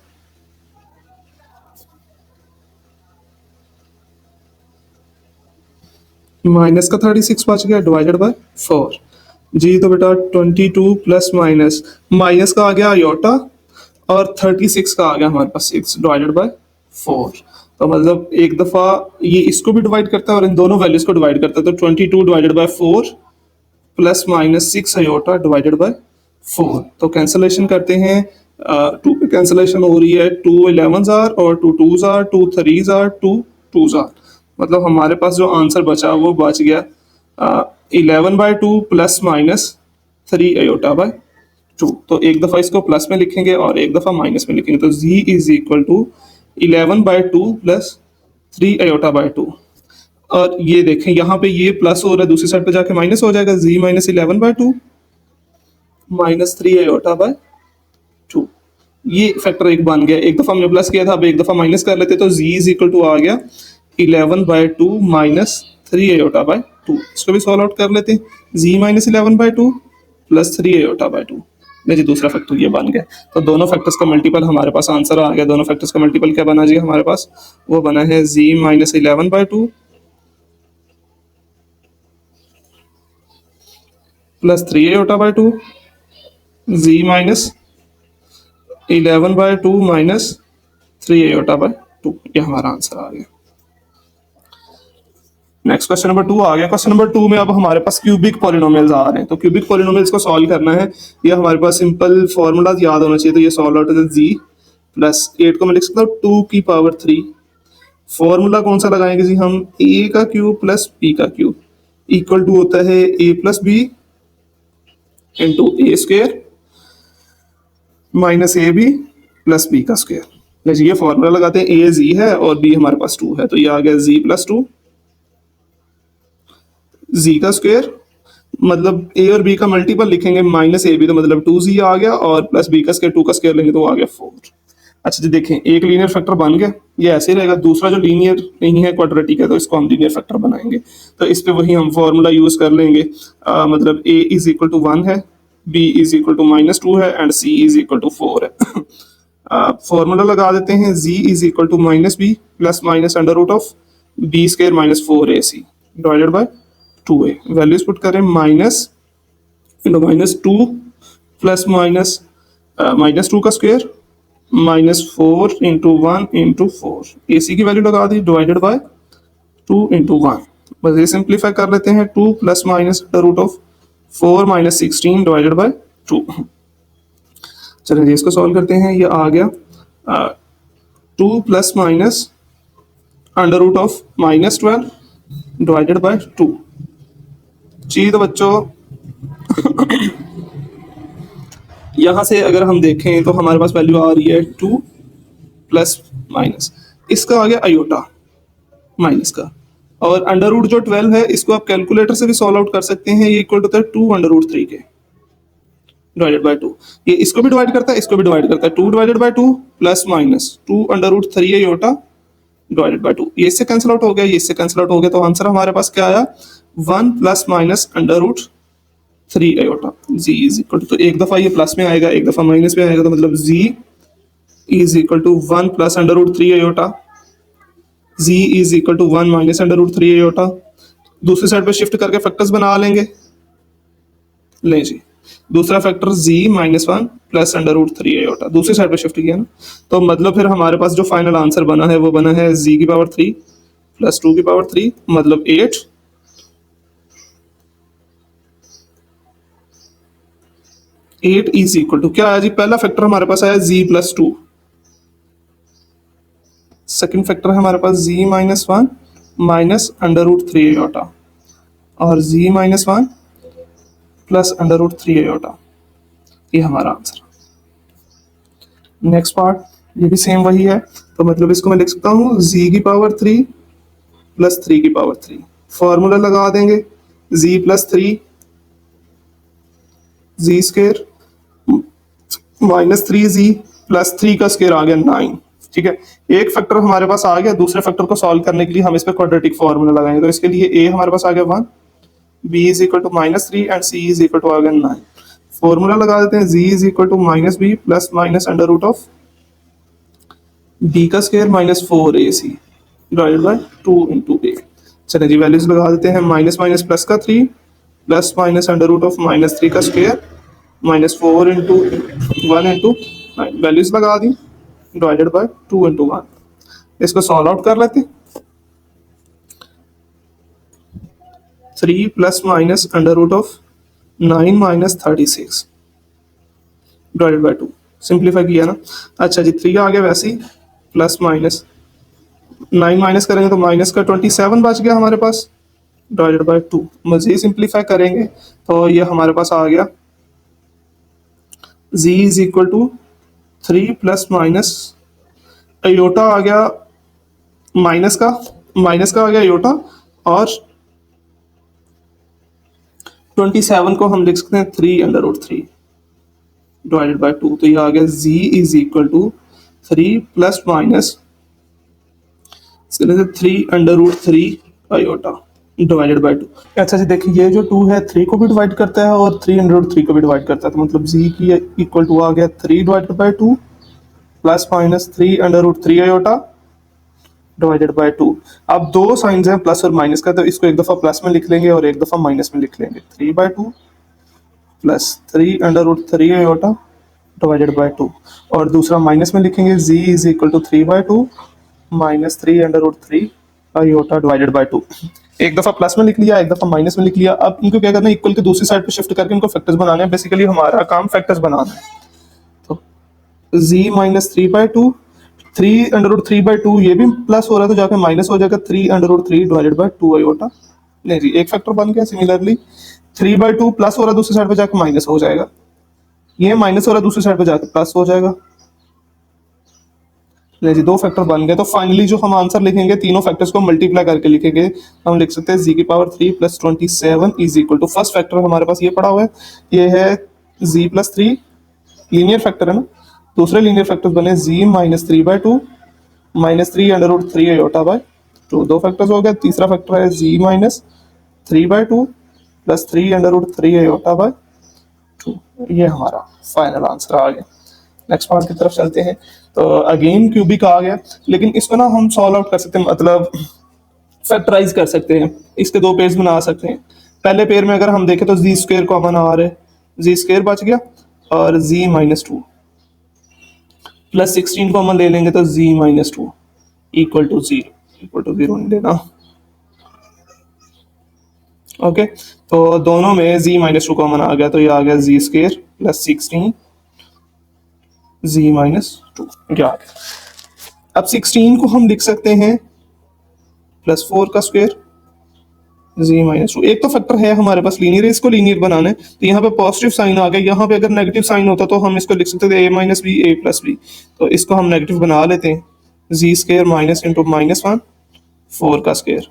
माइनस का 36 बच गया डिवाइडेड बाय 4। जी तो बेटा 22 प्लस माइनस, माइनस का आ गया आयोटा और 36 का आ गया हमारे पास 6 डिवाइडेड बाय 4। तो मतलब एक दफा ये इसको भी डिवाइड करता है और इन दोनों वैल्यूज को डिवाइड करता है। तो 22 divided by 4 plus minus 6 iota divided bye 4। तो कैंसलेशन करते हैं, 2 पे कैंसलेशन हो रही है, 2 11s आर और 2 2s are, 2 3s are, 2 2s are. मतलब हमारे पास जो आंसर बचा वो बच गया 11 by 2 plus minus 3 iota by 2। तो एक दफा इसको प्लस में लिखेंगे और एक दफा माइनस में लिखेंगे। तो z is equal to 11 by 2 plus 3 iota by 2। और ये देखें यहाँ पे ये प्लस हो रहा है, दूसरी साइड पे जाके माइनस हो जाएगा, z minus 11/2 minus 3 iota by 2। ये फैक्टर एक बन गया, एक दफा हमने प्लस किया था, अब एक दफा माइनस कर लेते, तो z इज इक्वल टू आ गया 11/2 माइनस 3 आयोटा बाय 2। इसको भी सॉल्व आउट कर लेते हैं, z minus 11/2 plus 3 iota by 2। जी दूसरा फैक्टर ये बन गया। तो दोनों फैक्टर्स का मल्टीपल हमारे पास आंसर आ गया। दोनों फैक्टर्स का मल्टीपल क्या बना जी हमारे पास, वो बना है z minus 11/2 plus 3 iota by 2, z minus 11/2 minus 3 iota by 2। ये हमारा आंसर आ गया। नेक्स्ट क्वेश्चन नंबर 2 आ गया। क्वेश्चन नंबर 2 में अब हमारे पास क्यूबिक पॉलिनोमियल्स आ रहे हैं, तो क्यूबिक पॉलिनोमियल्स को सॉल्व करना है। ये हमारे पास सिंपल फॉर्मूला याद होना चाहिए, तो ये सॉल्व आउट है जी प्लस 8 को मैं लिख सकता हूँ 2 की पावर 3। फॉर्मूला कौन सा लगाएंगे जी हम, a का क्यूब प्लस b का क्यूब इक्वल टू होता है a plus b into a square minus a b plus b का स्क्वेयर। ये फॉर्मूला लगाते हैं, a z है और b हमारे पास 2 है, तो ये आ गया z प्लस 2 z का स्क्वायर, मतलब a और b का मल्टीपल लिखेंगे माइनस ए बी, तो मतलब 2z आ गया, और प्लस b का स्क्वायर 2 का स्क्वायर लेंगे तो आ गया 4। अच्छा जी देखें, एक लीनियर फैक्टर बन गया, ये ऐसे ही रहेगा। दूसरा जो लीनियर नहीं है क्वाड्रेटिक है, तो इसको हम लीनियर फैक्टर बनाएंगे। तो इस पे वही हम फॉर्मूला यूज कर लेंगे, मतलब a इज इक्वल टू 1 है, b इज इक्वल टू -2 है and c is equal to 4 है। फॉर्मूला लगा देते हैं, z is equal to -b plus minus under root of b square minus 4ac divided by 2a। Values put करें, minus into -2 plus -2 का square -4 into 1 into 4, a c की value लगा दी divided by 2 into 1। बस ये simplify कर लेते हैं, 2 plus minus under root of 4 minus 16 divided by 2। चलिए जी इसको सॉल्व करते हैं। ये आ गया 2 plus minus under root of -12 divided by 2। जी तो बच्चों यहां से अगर हम देखें तो हमारे पास वैल्यू आ रही है 2 प्लस माइनस, इसका आ गया आयोटा माइनस का, और अंडर रूट जो 12 है इसको आप कैलकुलेटर से भी सॉल्व आउट कर सकते हैं। ये इक्वल होता है 2 अंडर रूट 3 के डिवाइडेड बाय 2। ये इसको भी डिवाइड करता है, इसको भी डिवाइड करता है, 2 divided by 2 plus minus 2 under root 3 iota divided by 2। ये इससे कैंसिल आउट हो गया, ये इससे कैंसिल आउट हो गया, तो आंसर हमारे पास क्या आया, 1 plus minus under root 3 iota. z is equal to, तो एक दफा ये प्लस में आएगा, एक दफा माइनस में आएगा, तो मतलब z is equal to 1 plus under root 3 iota, z is equal to 1 minus under root 3 iota. दूसरी साइड पे शिफ्ट करके फैक्टर्स बना लेंगे। ले जी दूसरा factor z -1 plus under root 3 iota, दूसरी साइड पे शिफ्ट किया ना, तो मतलब फिर हमारे पास जो फाइनल आंसर बना है वो बना है z की पावर 3 प्लस 2 की पावर 3 मतलब 8 इज इक्वल टू क्या आया जी, पहला फैक्टर हमारे पास आया z प्लस 2, सेकंड फैक्टर है हमारे पास z -1 minus under root 3 iota और z -1 plus under root 3 iota. ये हमारा आंसर। नेक्स्ट पार्ट ये भी सेम वही है, तो मतलब इसको मैं लिख सकता हूँ z की पावर 3 प्लस 3 की पावर 3। फॉर्मूला लगा देंगे, z plus 3 z square minus 3z plus 3 का स्क्वायर आ गया 9। ठीक है, एक फैक्टर हमारे पास आ गया, दूसरे फैक्टर को सॉल्व करने के लिए हम इस पे क्वाड्रेटिक फॉर्मूला लगाएंगे। तो इसके लिए a हमारे पास आ गया 1, b is equal to -3 and c is equal to आ गया 9। फॉर्मूला लगा देते हैं, z is equal to -b plus minus under root of b का square minus 4ac divided by 2 into a। चलिए जी वैल्यूज लगा देते हैं, माइनस माइनस प्लस का 3 plus minus under root of -3 का स्क्वायर -4 इंटू 1 इंटू 9, वैल्यूज लगा दी divided by 2 into 1। इसको solve out कर लेते, 3 plus minus under root of 9 minus 36 divided by 2, simplify किया ना। अच्छा जी 3 आ गया वैसे ही, प्लस माइनस 9 माइनस करेंगे तो माइनस का 27 बच गया हमारे पास डिवाइडेड बाय 2। मज़ीद सिंप्लीफाई करेंगे तो ये हमारे पास आ गया z is equal to 3 plus minus iota आ गया माइनस का आ गया अयोटा और 27 को हम लिख सकते हैं 3√3 डिवाइडेड बाय 2। तो ये आ गया z is equal to 3 plus minus 3√3 iota divided by 2। अच्छा जी, देखिए ये जो 2 है 3 को भी डिवाइड करता है और 3√3 को भी डिवाइड करता है, तो मतलब z की इक्वल टू आ गया 3 divided by 2 plus minus 3√3 iota divided by 2। अब दो साइंस हैं प्लस और माइनस का, तो इसको एक दफा प्लस में लिख लेंगे और एक दफा माइनस में लिख लेंगे। 3/2 प्लस 3√3 आयोटा डिवाइडेड बाय 2, और दूसरा माइनस में लिखेंगे z is equal to 3/2 minus 3√3 iota divided by 2। एक दफा प्लस में लिख लिया, एक दफा माइनस में लिख लिया। अब इनको क्या करना है, इक्वल के दूसरी साइड पे शिफ्ट करके इनको फैक्टर्स बनाने हैं। बेसिकली हमारा काम फैक्टर्स बनाना है। तो z माइनस 3/2, 3√3/2 ये भी प्लस हो रहा है तो जाके माइनस हो जाएगा 3√3 डिवाइडेड बाय 2 आयोटा। नहीं जी, एक फैक्टर बन गया। सिमिलरली 3/2 प्लस हो रहा है दूसरी साइड पे जाके माइनस हो जाएगा, ये माइनस हो रहा है दूसरी साइड पे जाके प्लस हो जाएगा। नहीं जी, दो फैक्टर बन गए। तो फाइनली जो हम आंसर लिखेंगे तीनों फैक्टर्स को मल्टीप्लाई करके लिखेंगे। हम लिख सकते हैं z की power 3 plus 27 is equal to, first factor हमारे पास ये पड़ा हुआ है, ये है z प्लस 3, लीनियर फैक्टर है ना। दूसरे लीनियर फैक्टर बने z minus 3/2 minus 3√3 iota by 2, दो फैक्टर्स हो गए। तीसरा फैक्टर है z minus 3/2 plus 3√3 iota by 2। ये हमारा फाइनल आंसर आ गया। नेक्स्ट पार्ट की तरफ चलते हैं। तो अगेन क्यूबिक आ गया, लेकिन इसको ना हम सॉल्व आउट कर सकते हैं, मतलब फैक्टराइज कर सकते हैं। इसके दो पेयर्स बना सकते हैं। पहले पेयर में अगर हम देखें तो जी स्क्वायर कॉमन आ रहा है, जी स्क्वायर बच गया, और जी माइनस 2 प्लस 16 कॉमन ले लेंगे तो जी माइनस 2 इक्वल टू 0 नहीं लेना। ओके, तो दोनों में z माइनस 2 कॉमन आ गया, तो ये आ गया z square plus 16 z minus 2 क्या आ गया। अब 16 को हम लिख सकते हैं प्लस 4 का स्क्वायर z माइनस 2। एक तो फैक्टर है हमारे पास लीनियर है, इसको लीनियर बनाना है, तो यहाँ पे पॉजिटिव साइन आ गया। यहाँ पे अगर नेगेटिव साइन होता तो हम इसको लिख सकते थे a minus b a plus b, तो इसको हम नेगेटिव बना लेते हैं। Z square minus into minus 1 4 का स्क्वायर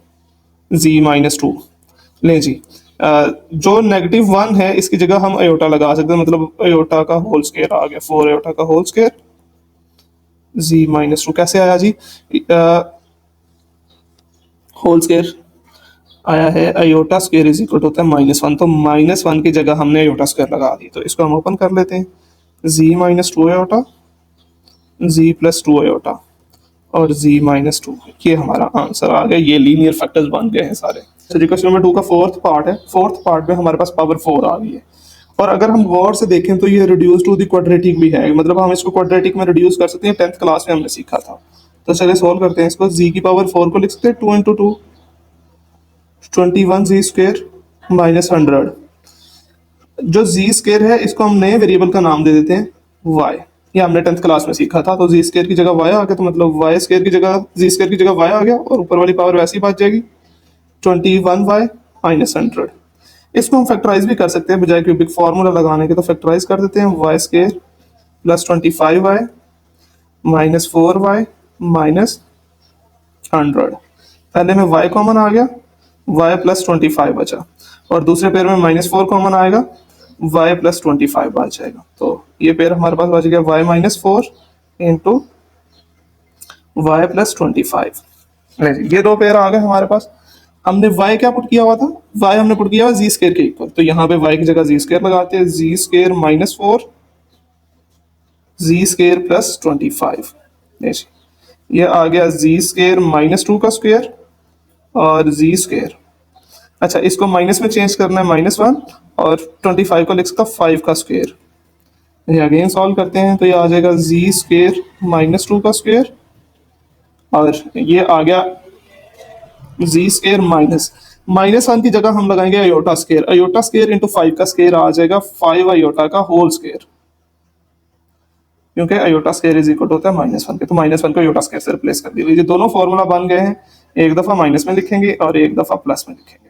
z माइनस 2। ले जी, जो नेगेटिव 1 है इसकी जगह हम अयोटा लगा सकते हैं, मतलब अयोटा का होल स्क्वायर आ गया, 4 अयोटा का होल स्क्वायर z माइनस 2। कैसे आया जी, होल स्क्वायर आया है, अयोटा स्क्वायर इज इक्वल होता है -1, तो -1 की जगह हमने अयोटा स्क्वायर लगा दी। तो इसको हम ओपन कर लेते हैं, z minus 2 iota, z plus 2 iota और z माइनस 2। ये हमारा आंसर आ गया। ये लीनियर फैक्टर्स बन गए हैं सारे। तो क्वेश्चन नंबर 2 का फोर्थ पार्ट है। फोर्थ पार्ट में हमारे पास पावर 4 आ गई है, और अगर हम गौर से देखें तो ये रिड्यूस टू द क्वाड्रेटिक भी है, मतलब हम इसको क्वाड्रेटिक में रिड्यूस कर सकते हैं। 10th क्लास में हमने सीखा था। तो चलिए सोल्व करते हैं इसको। z की पावर 4 को लिख सकते हैं 2 इंटू 2 21 z स्क्वायर माइनस 100। जो z स्क्वायर है इसको हम नए वेरिएबल का नाम दे देते हैं y। ये हमने 10th क्लास में सीखा था। तो z स्क्वायर की जगह y आ गया, तो मतलब y स्क्वायर की जगह z स्क्वायर की जगह y आ गया, और ऊपर वाली पावर वैसी बच जाएगी 21y माइनस 100। इसको हम फैक्टराइज भी कर सकते हैं, बजाय क्यूबिक फार्मूला लगाने के। तो फैक्टराइज कर देते हैं, y square plus 25y minus 4y minus 100। पहले में y कॉमन आ गया, y प्लस 25 बचा, और दूसरे पेयर में -4 कॉमन आएगा, y प्लस 25 बच जाएगा। तो ये पेयर हमारे पास बच गया y minus 4 into y plus 25। ये दो पेयर आ गए हमारे पास। हमने y क्या पुट किया हुआ था, y हमने पुट किया हुआ जी स्क्वायर के इक्वल, तो यहाँ पे y की जगह जी स्क्वायर लगाते हैं, जी स्क्वायर माइनस 4 जी स्क्वायर प्लस 25। ये आ गया जी स्क्वायर माइनस 2 का स्क्वायर और जी स्क्वायर। अच्छा, इसको माइनस में चेंज करना है -1, और 25 को लिख सकता 5 का स्क्वायर। ये अगेन सॉल्व करते हैं, तो ये आ जाएगा जी स्क्वायर माइनस 2 का स्क्वायर, और ये आ गया जी स्क्वायर -1 की जगह हम लगाएंगे iota square. Iota square into 5 का स्क्वायर आ जाएगा 5 अयोटा का होल स्क्वायर, क्योंकि अयोटा स्क्वायर इज इक्वल होता है -1 के, तो -1 को अयोटा स्क्वायर से रिप्लेस कर दीजिए। दोनों फॉर्मूला बन गए हैं। एक दफा माइनस में लिखेंगे और एक दफा प्लस में लिखेंगे।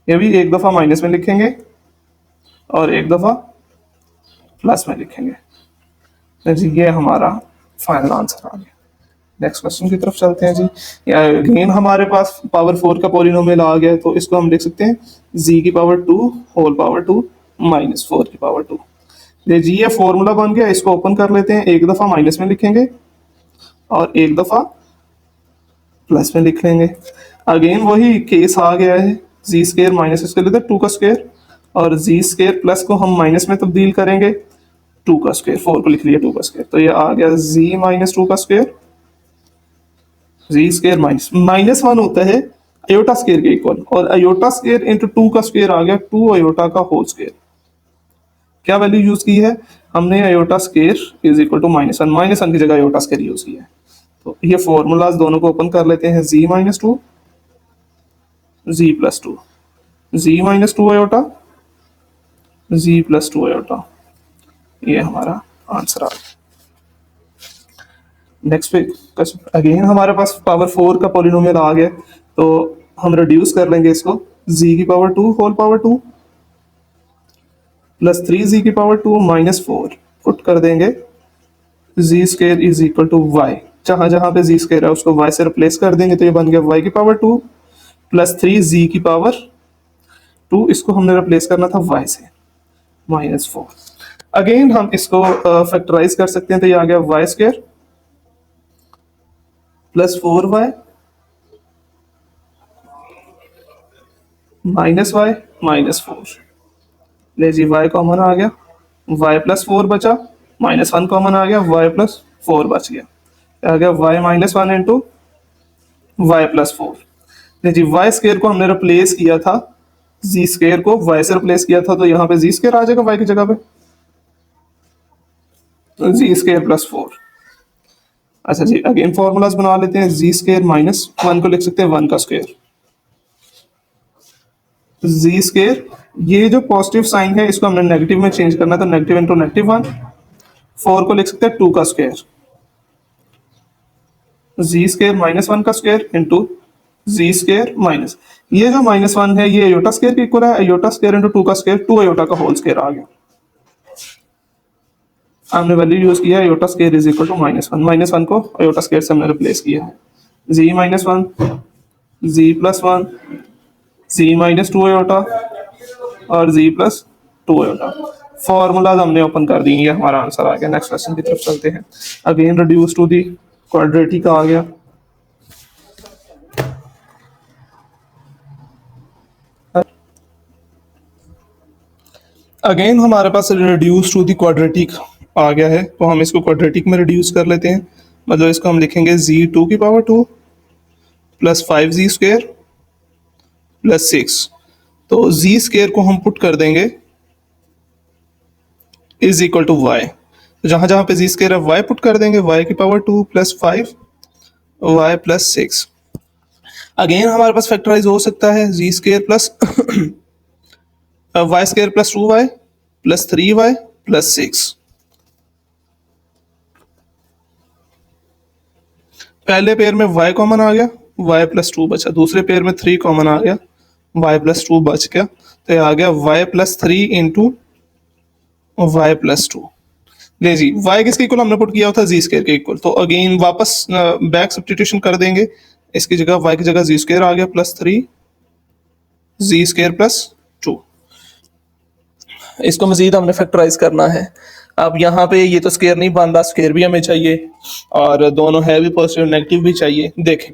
ये भी एक दफा माइनस में लिखेंगे और एक दफा प्लस में लिखेंगे। तो जी ये हमारा फाइनल आंसर आ गया। नेक्स्ट क्वेश्चन की तरफ चलते हैं जी। अगेन हमारे पास पावर 4 का पॉलिनोमियल आ गया है, तो इसको हम लिख सकते हैं z की पावर 2 होल पावर 2 माइनस 4 की पावर 2। जी ये फॉर्मूला बन गया, इसको ओपन कर लेते हैं। एक दफा माइनस में लिखेंगे और एक दफा प्लस में लिख लेंगे। अगेन वही केस आ गया है, जी स्केयर माइनस इसके लिए 2 का स्क्वायर, और जी स्केयर प्लस को हम माइनस में तब्दील करेंगे 2 का स्क्वायर। 4 को लिख लिया 2 का स्क्वायर, तो ये आ गया जी माइनस 2 का square. Z square minus minus 1 होता है अयोटा स्क्वायर के इक्वल, और अयोटा स्क्वायर इंटू 2 का स्क्वायर आ गया 2 अयोटा का होल स्क्वायर। क्या वैल्यू यूज की है हमने? Iota square is equal to -1 की जगह अयोटा स्क्वायर यूज किया है। तो ये फॉर्मूलाज दोनों को ओपन कर लेते हैं। जी माइनस 2 जी प्लस 2, जी minus 2 iota z plus 2 aorta, ये हमारा आंसर आ गया। नेक्स्ट पे अगेन हमारे पास पावर 4 का पॉलिनोमियल आ गया, तो हम रिड्यूस कर लेंगे इसको। जी की power 2 whole power 2 plus 3 z की पावर 2 माइनस 4 पुट कर देंगे। Z square is equal to y, जहां जहां पे जी स्क्वायर है उसको वाई से रिप्लेस कर देंगे, तो ये बन गया वाई की पावर 2 प्लस 3 जी की पावर 2, इसको हमने रिप्लेस करना था वाई से, माइनस 4। अगेन हम इसको फैक्टराइज कर सकते हैं, तो ये आ गया y square plus 4y minus y minus 4। ले जी y कॉमन आ गया, y प्लस 4 बचा, -1 कॉमन आ गया, y प्लस 4 बच गया। आ गया y minus 1 into y plus 4। ले जी y स्क्वायर को हमने रिप्लेस किया था, जी स्क्वायर को y से रिप्लेस किया था, तो यहाँ पे जी स्क्वायर आ जाएगा y की जगह पे, तो जी स्क्वायर प्लस 4। अच्छा जी, अगेन फॉर्मूलाज बना लेते हैं। जी स्क्वायर माइनस 1 को लिख सकते हैं 1 का स्क्वायर, जी स्क्वायर, ये जो पॉजिटिव साइन है इसको हमने नेगेटिव में चेंज करना है, तो नेगेटिव इंटू नेगेटिव 1। 4 को लिख सकते हैं 2 का स्क्वायर, जी स्क्वायर माइनस 1 का स्क्वायर इंटू जी स्क्वायर माइनस, ये जो -1 है ये अयोटा स्क्वायर के इक्वल है, अयोटा स्क्वायर इंटू 2 का स्क्वायर, 2 अयोटा का होल स्क्वायर आ गया। हमने वैल्यू यूज किया है iota square is equal to -1 को अयोटा स्क्वायर से हमने रिप्लेस किया है। जी माइनस 1 जी प्लस 1 जी माइनस 2 अयोटा और जी प्लस 2 अयोटा। फॉर्मूलाज हमने ओपन कर दिए, ये हमारा आंसर आ गया। नेक्स्ट क्वेश्चन की तरफ चलते हैं। Again reduce to the quadratic आ गया। अगेन हमारे पास रिड्यूस टू दी क्वाड्रेटिक आ गया है, तो हम इसको क्वाड्रेटिक में रिड्यूस कर लेते हैं। मतलब इसको हम लिखेंगे z2 की power 2 plus 5z square plus 6। तो z स्क्वायर को हम पुट कर देंगे इज इक्वल टू वाई, तो जहां जहां पे z स्क्वायर है y पुट कर देंगे, y की power 2 plus 5 y plus 6। Again हमारे पास फैक्टराइज हो सकता है z square plus Y square plus 2y plus 3y plus 6। पहले पेयर में y कॉमन आ गया, y प्लस 2 बचा, दूसरे पेयर में 3 कॉमन आ गया, y प्लस 2 बच गया, तो ये आ गया y plus 3 into y plus 2। ले जी y किसके इक्वल हमने पुट किया था जी स्क्वायर के इक्वल, तो अगेन वापस बैक सब्स्टिट्यूशन कर देंगे। इसकी जगह y की जगह जी स्क्वायर आ गया प्लस 3 जी स्क्वायर प्लस 2। इसको मजीद हमने फैक्टराइज करना है। अब यहाँ पे ये तो स्क्वायर नहीं बन रहा, स्क्वायर भी हमें चाहिए और दोनों है भी पॉजिटिव नेगेटिव भी चाहिए। देखें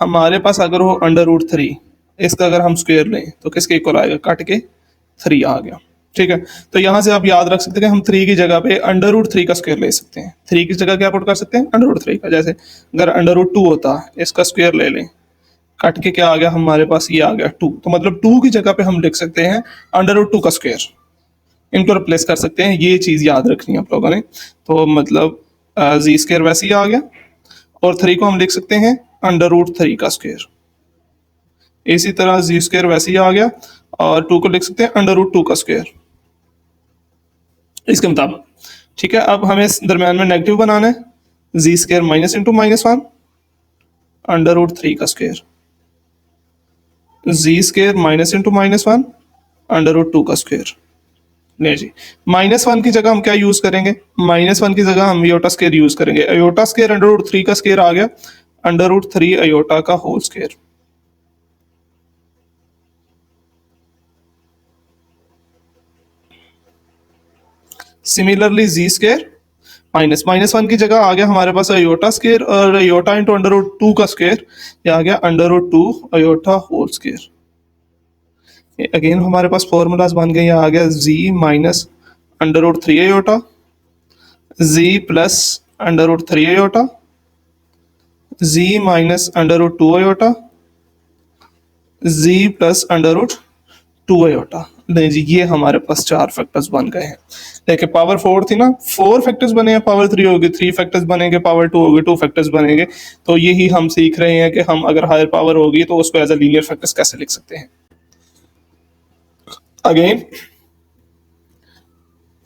हमारे पास अगर हो √3, इसका अगर हम स्क्वायर लें तो किसके इक्वल आएगा, कट के 3 आ गया। ठीक है, तो यहाँ से आप याद रख सकते हैं कि हम 3 की जगह पे √3 का स्क्वायर ले सकते हैं। 3 की जगह क्या पुट कर सकते हैं, √3 का। जैसे अगर √2 होता इसका स्क्वायर ले लें, कट के क्या आ गया हमारे पास, ये आ गया 2, तो मतलब 2 की जगह पे हम लिख सकते हैं √2 का स्क्वायर, इनको रिप्लेस कर सकते हैं। ये चीज़ याद रखनी है आप लोगों ने। तो मतलब जी स्क्वायर वैसे ही आ गया, और 3 को हम लिख सकते हैं √3 का स्क्वायर। इसी तरह जी स्क्वायर वैसे ही आ गया, और 2 को लिख सकते हैं √2 का स्क्वायर इसके मुताबिक। ठीक है, अब हमें दरम्यान में नेगेटिव बनाना है, जी स्क्वायर माइनस इंटू -1 √3 का square, z square minus into -1 √2 का स्क्वायर। नहीं जी, -1 की जगह हम क्या यूज करेंगे, -1 की जगह हम आयोटा स्क्वायर यूज करेंगे। आयोटा स्क्वायर √3 का स्क्वायर आ गया, √3 आयोटा का होल स्क्वायर। सिमिलरली जी स्क्वायर -1 की जगह आ गया हमारे पास आयोटा स्क्वायर, और आयोटा इंटू √2 का स्क्वायर, ये आ गया √2 आयोटा होल स्क्वायर। अगेन हमारे पास फॉर्मूलाज बन गए, यहाँ आ गया z minus √3 iota, z plus √3 iota, z minus √2 iota, z plus √2 iota. नहीं जी, ये हमारे पास 4 फैक्टर्स बन गए हैं। देखिए पावर 4 थी ना, 4 फैक्टर्स बने हैं, पावर 3 होगी, 3 फैक्टर्स बनेंगे, पावर 2 होगी, 2 फैक्टर्स बनेंगे। तो यही हम सीख रहे हैं कि हम अगर हायर पावर होगी तो उसको एज अ लीनियर फैक्टर्स कैसे लिख सकते हैं। अगेन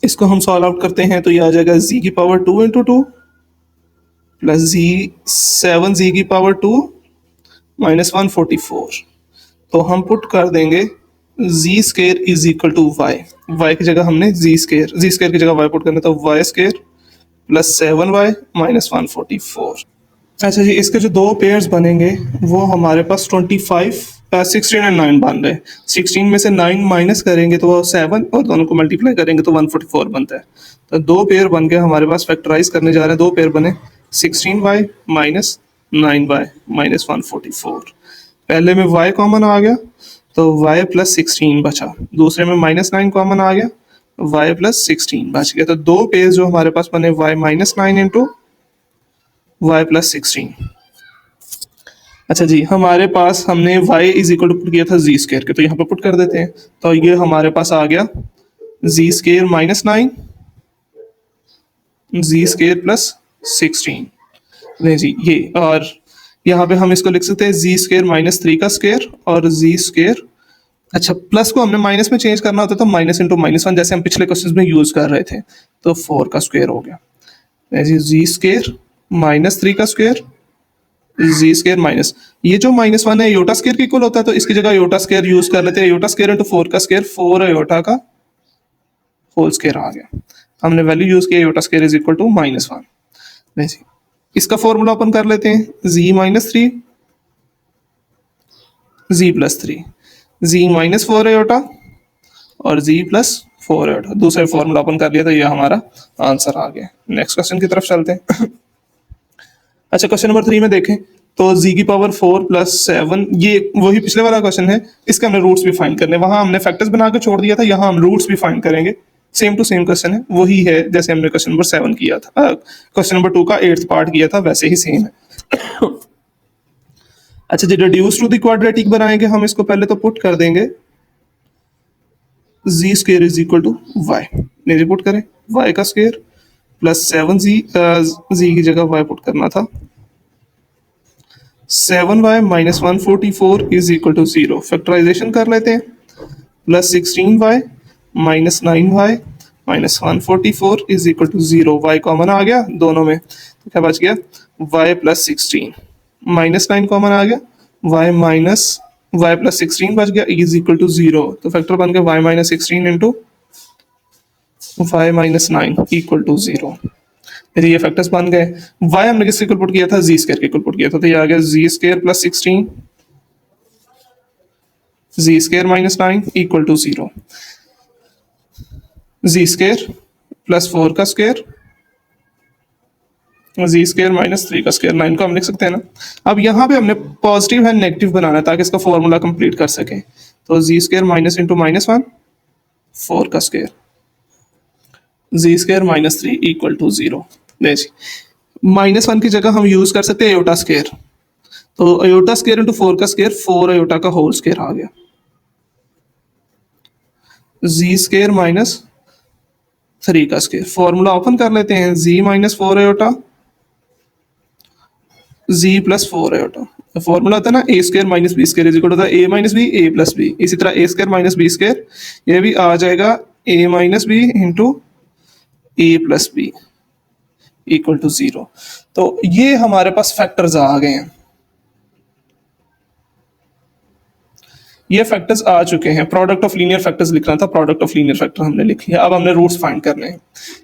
इसको हम सॉल्व आउट करते हैं तो ये आ जाएगा जी की पावर 2 इंटू 2 प्लस जी 7 जी की पावर 2 माइनस 144। तो हम पुट कर देंगे z square is equal to y, y की जगह हमने जी स्केयर की जगह वाई पुट करना, तो Y square plus 7y minus 144। अच्छा जी, इसके जो दो पेयर्स बनेंगे वो हमारे पास 25 16 एंड 9 बन रहे हैं। 16 में से 9 माइनस करेंगे तो वो 7, और दोनों को मल्टीप्लाई करेंगे तो 144 बनता है। तो दो पेयर बन के हमारे पास फैक्टराइज करने जा रहे हैं, दो पेयर बने 16y माइनस 9y माइनस 144। पहले में y कॉमन आ गया तो y प्लस 16 बचा, दूसरे में -9 कॉमन आ गया, y प्लस 16 बच गया। तो दो पेयर जो हमारे पास बने y -9 इंटू y प्लस 16। अच्छा जी, हमारे पास हमने y is equal to put किया था जी स्केयर के, तो यहाँ पे पुट कर देते हैं। तो ये हमारे पास आ गया जी स्केयर -9 जी स्केयर प्लस 16। नहीं जी, ये और यहाँ पे हम इसको लिख सकते हैं जी स्केयर -3 का स्केयर और जी स्केयर, अच्छा प्लस को हमने माइनस में चेंज करना होता तो माइनस इंटू -1 जैसे हम पिछले क्वेश्चन में यूज कर रहे थे, तो 4 का स्क्वायर हो गया जी, जी स्केयर -3 का स्क्वायर जी स्केयर माइनस, ये जो -1 है योटा स्केयर के इक्वल होता है, तो इसकी जगह योटा स्केयर यूज कर लेते हैं। योटा स्केयर इंटू 4 का स्केयर, 4 योटा का होल स्केयर आ गया। हमने वैल्यू यूज किया iota square is equal to -1। नहीं जी, इसका फॉर्मूला ओपन कर लेते हैं, जी -3 जी प्लस 3 जी -4 योटा और जी प्लस 4 योटा, दूसरे फॉर्मूला ओपन कर लिया तो ये हमारा आंसर आ गया। नेक्स्ट क्वेश्चन की तरफ चलते हैं। अच्छा, क्वेश्चन नंबर 3 में देखें तो जी की पावर 4 प्लस 7, ये वही पिछले वाला क्वेश्चन है, इसके हमने रूट्स भी फाइंड करने, वहां हमने फैक्टर्स बना के छोड़ दिया था, यहाँ हम रूट्स भी फाइंड करेंगे। सेम टू सेम क्वेश्चन है, वही है जैसे हमने क्वेश्चन नंबर 7 किया था, क्वेश्चन नंबर 2 का 8th पार्ट किया था, वैसे ही सेम है। अच्छा जी, रिड्यूस टू द क्वाड्रेटिक बनाएंगे हम इसको, पहले तो पुट कर देंगे z square is equal to y, नहीं पुट करें वाई का स्क्वेयर प्लस 7 जी, जी की जगह वाई पुट करना था, 7y minus 144 is equal to 0। Factorization कर लेते हैं, plus 16y minus 9y minus 144 is equal to 0। y common आ गया दोनों में, तो क्या बच गया y प्लस 16, -9 कॉमन आ गया, y माइनस y प्लस 16 बच गया इज इक्वल टू 0। तो फैक्टर बन गया y minus 16 into y minus 9 equal to 0। फिर ये फैक्टर्स बन गए। y हमने किसके इक्वल पुट किया था, जी स्क्वायर के इक्वल पुट किया था, तो ये आ गया z square plus 16 z square minus 9 equal to 0। Z square plus 4 का स्क्वायर जी स्क्वायर माइनस 3 का स्क्वायर, 9 को हम लिख सकते हैं ना। अब यहाँ पे हमने पॉजिटिव एंड नेगेटिव बनाना है ताकि इसका फॉर्मूला कंप्लीट कर सके, तो जी स्क्वायर माइनस इंटू -1 4 का square z square -3 equal to 0। -1 की जगह हम यूज कर सकते हैं अयोटा स्क्वायर, तो अयोटा स्क्वायर इंटू 4 का स्क्वायर 4 अयोटा का होल स्क्वायर आ गया, जी स्क्वायर -3 का स्क्वायर। फॉर्मूला ओपन कर लेते हैं, z -4 iota z plus 4 iota. Formula होता है ना a square minus B square is equal to a minus b a plus b. इसी तरह a square minus B square, ये भी आ जाएगा a minus b into a plus b equal to 0। तो ये हमारे पास फैक्टर्स आ गए हैं। ये फैक्टर्स आ चुके हैं, प्रोडक्ट ऑफ लीनियर फैक्टर्स लिखना था, प्रोडक्ट ऑफ लीनियर फैक्टर हमने लिख लिया। अब हमने रूट्स फाइंड करने हैं,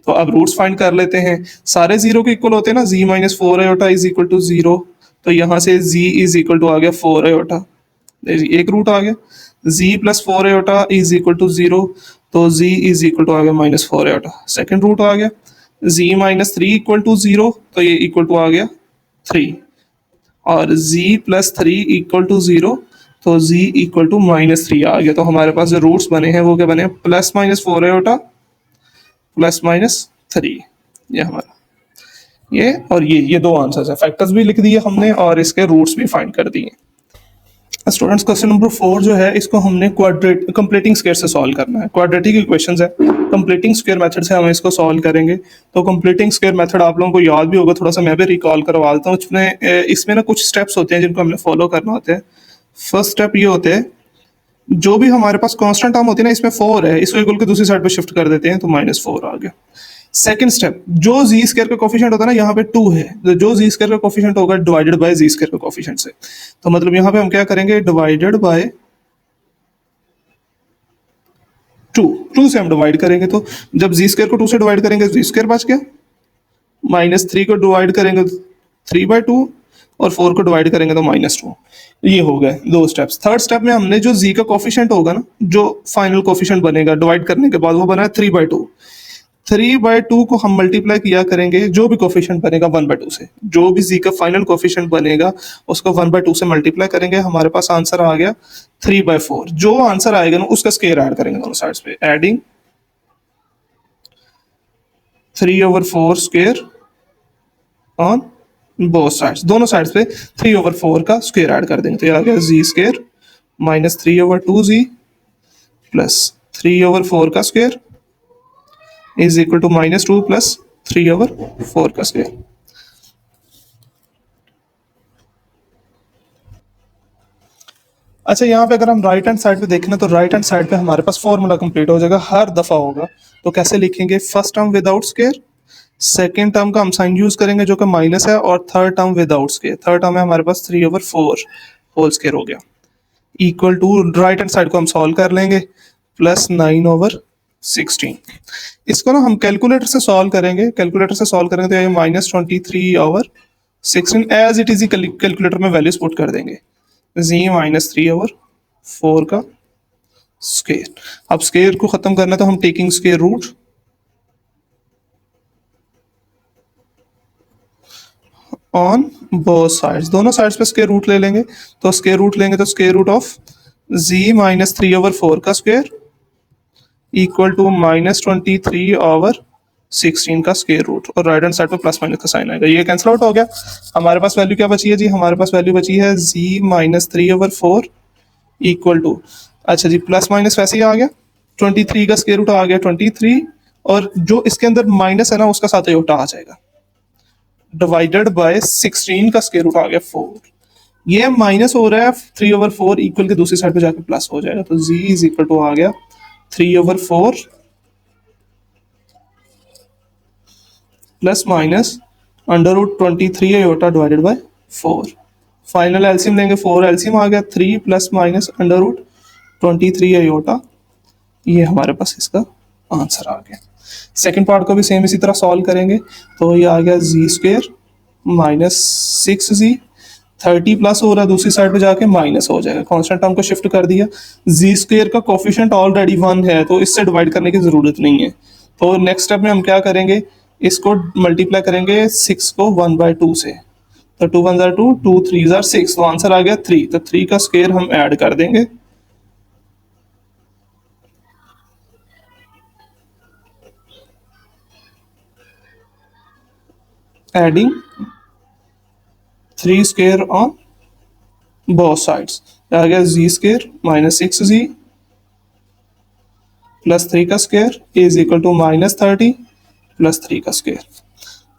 तो अब रूट्स फाइंड कर लेते हैं। सारे जीरो के इक्वल होते हैं ना, z minus four iota is equal to zero, तो यहाँ से z इज इक्वल टू आ गया फोर आयोटा, एक रूट आ गया। z plus four iota is equal to zero, तो z इज इक्वल टू आ गया minus four iota, second root आ गया। z minus three equal to zero, तो ये इक्वल टू आ गया थ्री, और z plus three equal to zero, तो z equal to minus three आ गया। तो हमारे पास जो रूट्स बने हैं वो क्या बने हैं, plus minus four iota plus minus three, ये हमारा ये और ये दो आंसर्स है। फैक्टर्स भी लिख दिए हमने और इसके रूट्स भी फाइंड कर दिए। स्टूडेंट्स क्वेश्चन नंबर 4 जो है इसको हमने क्वाड्रेट कंप्लीटिंग स्क्वायर से सॉल्व करना है। क्वाड्रेटिक इक्वेशंस है, कंप्लीटिंग स्क्वायर मेथड से हम इसको सॉल्व करेंगे। तो कंप्लीटिंग स्क्वायर मेथड आप लोगों को याद भी होगा, थोड़ा सा मैं भी रिकॉल करवा देता हूँ। इसमें ना कुछ स्टेप्स होते हैं जिनको हमने फॉलो करना होता है। फर्स्ट स्टेप ये होते हैं, जो भी हमारे पास कांस्टेंट टर्म होती है ना, इसमें फोर है, इसको इक्वल के दूसरी साइड पे शिफ्ट कर देते हैं, तो माइनस फोर आ गया। सेकंड स्टेप, जो जी स्क्वायर का कोफिशिएंट होता है ना, यहाँ पे टू है, तो जो जी स्क्वायर का कोफिशिएंट होगा डिवाइडेड बाय जी स्क्वायर का कोफिशिएंट से, तो मतलब यहाँ पे हम क्या करेंगे, डिवाइडेड बाय टू, टू से हम डिवाइड करेंगे, तो जब जी स्क्वायर को टू से डिवाइड करेंगे जी स्क्वायर बच गया, माइनस थ्री को डिवाइड करेंगे थ्री बाय टू, और फोर को डिवाइड करेंगे तो माइनस टू। ये हो गए दो स्टेप्स। थर्ड स्टेप में हमने जो जी का कोफिशिएंट होगा ना, जो फाइनल कोफिशिएंट बनेगा डिवाइड करने के बाद, वो बना है three by two. Three by two को हम मल्टीप्लाई किया करेंगे जो भी कोफिशिएंट बनेगा वन बाय टू से, जो भी जी का फाइनल कोफिशिएंट बनेगा उसको वन बाय टू से मल्टीप्लाई करेंगे, हमारे पास आंसर आ गया थ्री बाय फोर। जो आंसर आएगा ना उसका स्क्वायर ऐड करेंगे दोनों साइड्स पे, adding three over four square on both sides, दोनों साइड्स पे थ्री ओवर फोर का स्क्वायर ऐड कर देंगे, तो ये आ गया z square minus three over two z plus three over four का square is equal to minus two plus three over four का स्क्वायर। अच्छा, यहाँ पे अगर हम राइट हैंड साइड पे देखें ना, तो राइट हैंड साइड पे हमारे पास फॉर्मूला कंप्लीट हो जाएगा, हर दफा होगा। तो कैसे लिखेंगे, first term without square, second term का हम साइन यूज करेंगे जो कि माइनस है, और third term without square, third term है हमारे पास three over four whole square हो गया, equal to right hand side को हम सॉल्व कर लेंगे, प्लस नाइन ओवर सिक्सटीन। इसको ना हम कैलकुलेटर से सॉल्व करेंगे, कैलकुलेटर से सॉल्व करेंगे तो ये minus twenty three over sixteen as it is calculator में वैल्यूज पुट कर देंगे, z minus three over four का स्क्वायर। अब स्क्वायर को खत्म करना है तो हम taking square root on both sides, दोनों साइड्स पे स्क्वायर रूट ले लेंगे, तो स्क्वायर रूट लेंगे तो square root of z minus three over four का square equal to minus twenty three over sixteen का स्क्वायर रूट, और राइट हैंड साइड पे प्लस माइनस का साइन आएगा, ये कैंसिल आउट हो गया। हमारे पास वैल्यू क्या बची है जी, हमारे पास वैल्यू बची है जी minus three over four equal to, अच्छा जी प्लस माइनस वैसे ही आ गया, ट्वेंटी थ्री का स्क्वायर रूट आ गया ट्वेंटी थ्री, और जो इसके अंदर माइनस है ना उसका साथ आयोटा आ जाएगा, डिवाइडेड बाय सिक्सटीन का स्क्वायर रूट आ गया फोर। ये माइनस हो रहा है थ्री ओवर फोर, इक्वल के दूसरी साइड पे जाके प्लस हो जाएगा, तो जी इज इक्वल टू आ गया three over four plus minus under root twenty three iota divided by four. Final LCM लेंगे, फोर एलसीएम आ गया, three plus minus under root twenty three iota, ये हमारे पास इसका आंसर आ गया। सेकेंड पार्ट को भी सेम इसी तरह सॉल्व करेंगे, तो ये आ गया z square minus six z, thirty plus हो रहा है दूसरी साइड पे जाके माइनस हो जाएगा, कांस्टेंट टर्म को शिफ्ट कर दिया, जी स्क्वेयर का कोफिशिएंट ऑलरेडी वन है तो इससे डिवाइड करने की जरूरत नहीं है। तो नेक्स्ट स्टेप में हम क्या करेंगे, इसको मल्टीप्लाई करेंगे सिक्स को वन बाय टू से, तो two one are two, two three are six, तो आंसर आ गया थ्री, तो थ्री का स्क्वेयर हम ऐड कर देंगे, adding three square on both sides, आ गया z square minus six z plus three का square is equal to minus thirty plus three का स्क्वेयर।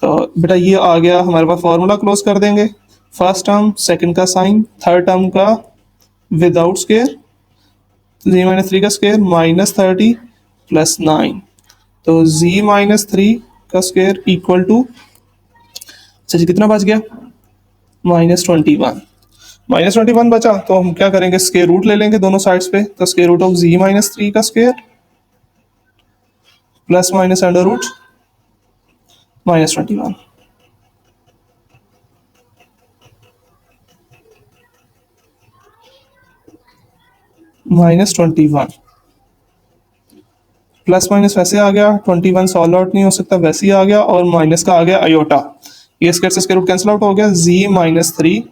तो बेटा ये आ गया हमारे पास, फॉर्मूला क्लोज कर देंगे, फर्स्ट टर्म सेकंड का साइन, थर्ड टर्म का विदाउट स्क्वेयर, जी माइनस थ्री का square minus thirty plus nine, तो जी माइनस थ्री का स्क्वेयर इक्वल टू, अच्छा जी कितना बच गया, माइनस ट्वेंटी वन, -21 बचा तो हम क्या करेंगे, स्क्वायर रूट ले लेंगे दोनों साइड्स पे। तो स्क्वायर रूट ऑफ z-3 का square plus minus under root -21। -21 plus minus वैसे आ गया, 21 सॉल्व आउट नहीं हो सकता, वैसे ही आ गया, और माइनस का आ गया आयोटा। ये स्क्वायर से स्क्वायर रूट कैंसिल आउट हो गया, z-3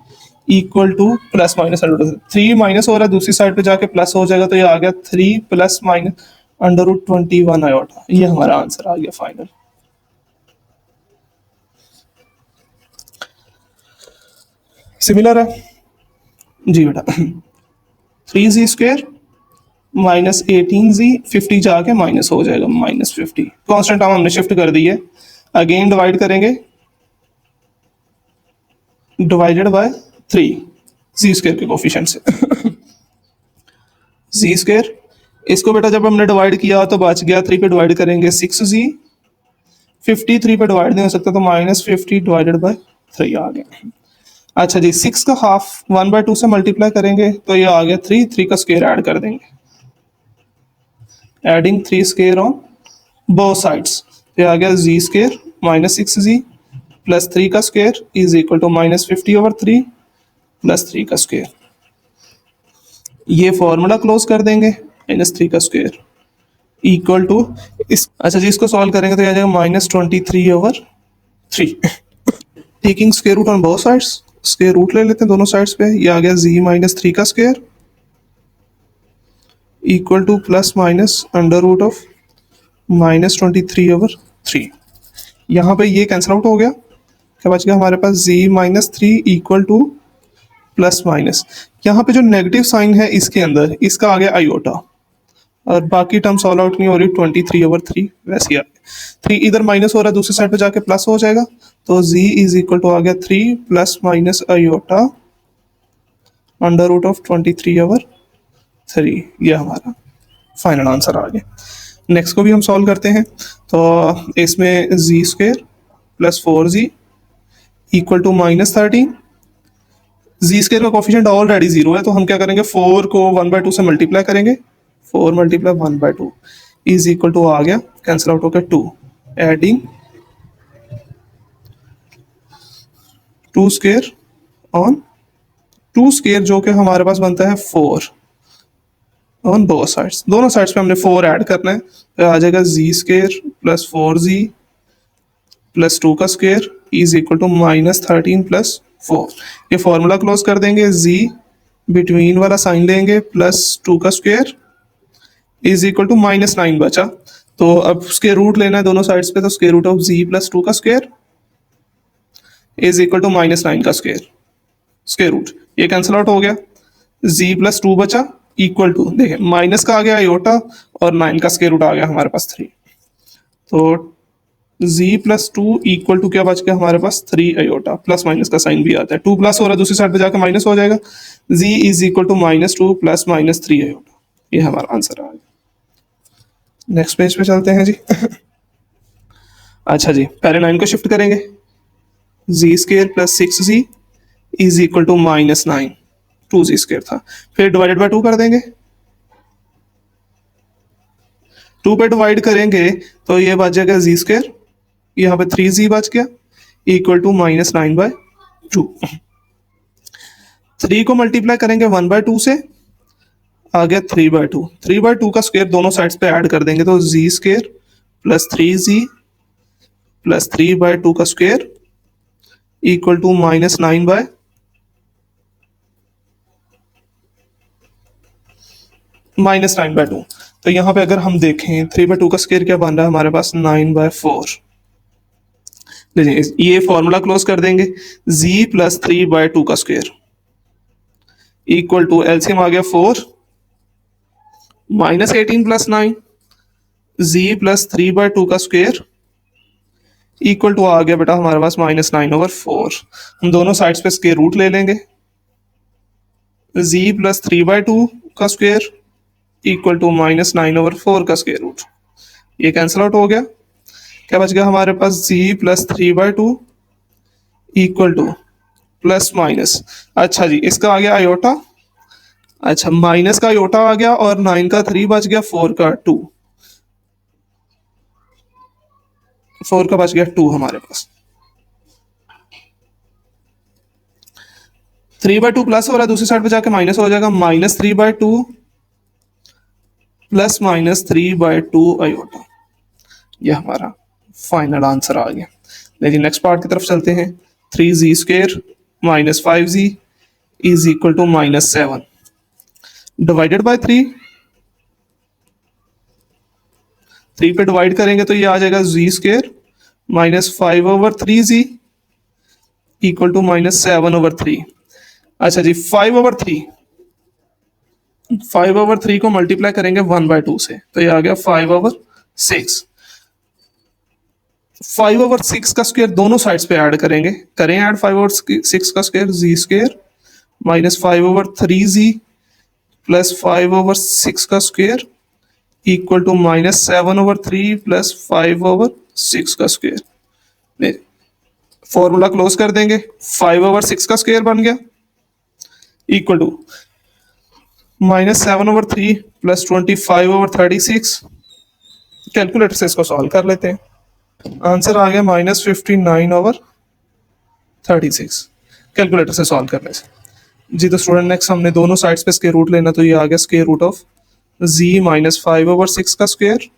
equal to plus minus under root 3 minus हो रहा है, दूसरी साइड पे जाके प्लस हो जाएगा, तो ये आ गया 3 plus minus under root 21 iota. ये हमारा आंसर आ गया फाइनल। सिमिलर है जी बेटा। 3z² -18z 50 जाके माइनस हो जाएगा -50। कांस्टेंट टर्म हमने शिफ्ट कर दी है। अगेन डिवाइड करेंगे, डिवाइडेड बाय 3 z² के कोफिशिएंट से। z², इसको बेटा जब हमने डिवाइड किया तो बच गया, 3 पे डिवाइड करेंगे 6z, 53 पे डिवाइड नहीं हो सकता तो -50 डिवाइडेड बाय 3 आ गया। अच्छा जी, 6 का हाफ 1/2 से मल्टीप्लाई करेंगे तो ये आ गया 3, 3 का स्क्वायर ऐड कर देंगे, adding 3 square on both sides. ये आ गया z² -6z प्लस 3 का square is equal to -50/3 plus 3 का स्क्वायर। ये फॉर्मूला क्लोज कर देंगे, -3 का स्क्वायर इक्वल टू इस, अच्छा जी इसको सॉल्व करेंगे तो ये आ जाएगा -23/3। Taking square root on both sides, square root ले लेते हैं दोनों साइड्स पे। ये आ गया z-3 का square equal to plus minus under root of -23/3। यहाँ पे ये कैंसिल आउट हो गया, क्या बच गया हमारे पास, z-3 equal to plus minus, यहाँ पे जो नेगेटिव साइन है इसके अंदर, इसका आ गया आयोटा, और बाकी टर्म सॉल्व आउट नहीं हो रही, 23/3 वैसे ही आ गया। 3 इधर माइनस हो रहा है, दूसरी साइड पे जाके प्लस हो जाएगा, तो z इज इक्वल टू आ गया 3 plus minus iota under root of 23/3। ये हमारा फाइनल आंसर आ गया। नेक्स्ट को भी हम सॉल्व करते हैं, तो इसमें z² plus 4z equal to -13। z² का कोफिशिएंट ऑलरेडी 0 है, तो हम क्या करेंगे, 4 को 1/2 से मल्टीप्लाई करेंगे, 4 मल्टीप्लाई 1/2 इज इक्वल टू आ गया, कैंसिल आउट हो गया 2, एडिंग 2 स्क्वायर ऑन 2 स्क्वायर जो कि हमारे पास बनता है 4 ऑन बोथ साइड्स। दोनों साइड्स पे हमने 4 ऐड करना है, तो आ जाएगा z² प्लस 4z प्लस 2 का square is equal to -13 plus 4। ये फॉर्मूला क्लोज कर देंगे, z बिटवीन वाला साइन लेंगे प्लस 2 का स्क्वायर इज इक्वल टू -9 बचा, तो अब उसके रूट लेना है दोनों साइड्स पे, तो square root of z plus 2 का स्क्वायर इज इक्वल टू -9 का स्क्वायर, स्क्वायर रूट, ये कैंसिल आउट हो गया, z प्लस 2 बचा इक्वल टू, देखिए माइनस का आ गया आयोटा और 9 का स्क्वायर रूट आ गया हमारे पास 3, तो z प्लस 2 इक्वल टू क्या बच गया हमारे पास, 3 आयोटा, प्लस माइनस का साइन भी आता है, 2 प्लस हो रहा है, दूसरी साइड पे जाकर माइनस हो जाएगा, z is equal to -2 plus -3 iota. ये हमारा आंसर आ गया। नेक्स्ट पेज पे चलते हैं जी। अच्छा जी, पहले 9 को शिफ्ट करेंगे, z² plus 6z is equal to -9, 2z² था, फिर डिवाइडेड बाय 2 कर देंगे, 2 पे डिवाइड करेंगे तो ये बच जाएगा z², यहाँ पे 3z बच गया इक्वल टू -9/2। 3 को मल्टीप्लाई करेंगे 1/2 से, आ गया 3/2, 3/2 का स्क्वायर दोनों साइड्स पे ऐड कर देंगे, तो z² प्लस 3z प्लस 3/2 का स्क्वायर इक्वल टू -9/, -9/2। तो यहाँ पे अगर हम देखें 3/2 का स्क्वायर क्या बन रहा है हमारे पास, 9/4। लीजिए ये फॉर्मूला क्लोज कर देंगे, z प्लस 3/2 का स्क्वायर इक्वल टू, एलसीएम आ गया 4 -18 प्लस 9, z प्लस 3/2 का स्क्वायर इक्वल टू आ गया बेटा हमारे पास -9/4। हम दोनों साइड्स पे स्क्वायर रूट ले लेंगे, z प्लस 3/2 का स्क्वायर इक्वल टू -9/4 का स्क्वायर रूट, ये कैंसिल आउट हो गया, क्या बच गया हमारे पास, z plus 3/2 equal to plus minus, अच्छा जी इसका आ गया आयोटा, अच्छा माइनस का आयोटा आ गया और 9 का 3 बच गया, 4 का 2, 4 का बच गया 2 हमारे पास। 3/2 प्लस हो रहा है, दूसरी साइड पे जाके माइनस हो जाएगा, -3/2 प्लस -3/2 आयोटा। ये हमारा फाइनल आंसर आ गया। देखिए नेक्स्ट पार्ट की तरफ चलते हैं। 3z² - 5z is equal to -7 divided by 3, 3 पे डिवाइड करेंगे तो ये आ जाएगा z² -5/3z इक्वल टू -7/3। अच्छा जी 5/3, 5/3 को मल्टीप्लाई करेंगे 1/2 से तो ये आ गया 5/6। 5/6 का स्क्वायर दोनों साइड्स पे ऐड करेंगे, करें ऐड 5/6 का स्क्वायर, z² -5/3z प्लस 5/6 का स्क्वायर इक्वल टू -7/3 प्लस 5/6 का स्क्वायर। फॉर्मूला क्लोज कर देंगे, 5/6 का स्क्वायर बन गया इक्वल टू -7/3 प्लस 25/36। कैलकुलेटर से इसको सॉल्व कर लेते हैं, आंसर आ गया -59/36 कैलकुलेटर से सॉल्व करने से। जी तो स्टूडेंट नेक्स्ट हमने दोनों साइड्स पे स्क्वायर रूट लेना, तो ये आ गया स्क्वायर रूट ऑफ z -5/6 का square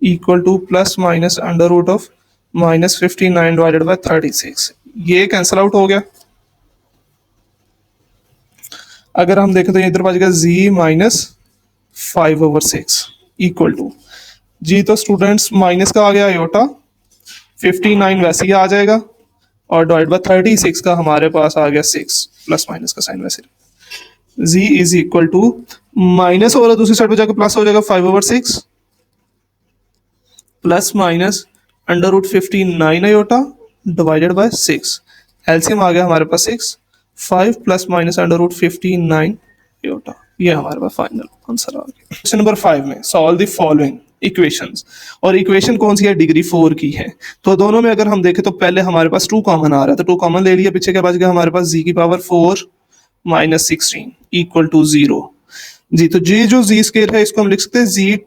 equal to plus minus under root of -59 divided by 36। ये कैंसिल आउट हो गया। अगर हम देखें तो इधर बच गया z -5/6 इक्वल टू, जी तो स्टूडेंट्स माइनस का आ गया आयोटा, 59 वैसे ही आ जाएगा और डिवाइड बाय 36 का हमारे पास आ गया 6, प्लस माइनस का साइन वैसे। z is equal to minus हो रहा दूसरी साइड पे जाकर प्लस हो जाएगा 5/6 plus minus under root 59 iota divided by 6। LCM आ गया हमारे पास 6, 5 plus minus under root 59 iota. ये हमारे पास फाइनल आंसर आ गया। क्वेश्चन नंबर 5 में सॉल्व द फॉलोइंग इक्वेशंस, और इक्वेशन कौन सी है, डिग्री 4 की है। तो दोनों में अगर हम देखें तो पहले हमारे पास 2 कॉमन आ रहा है, तो 2 कॉमन ले लिया, पीछे क्या बच गया हमारे पास z⁴ -16 इक्वल टू 0। जी तो ये जो z² है इसको हम लिख सकते हैं z⁴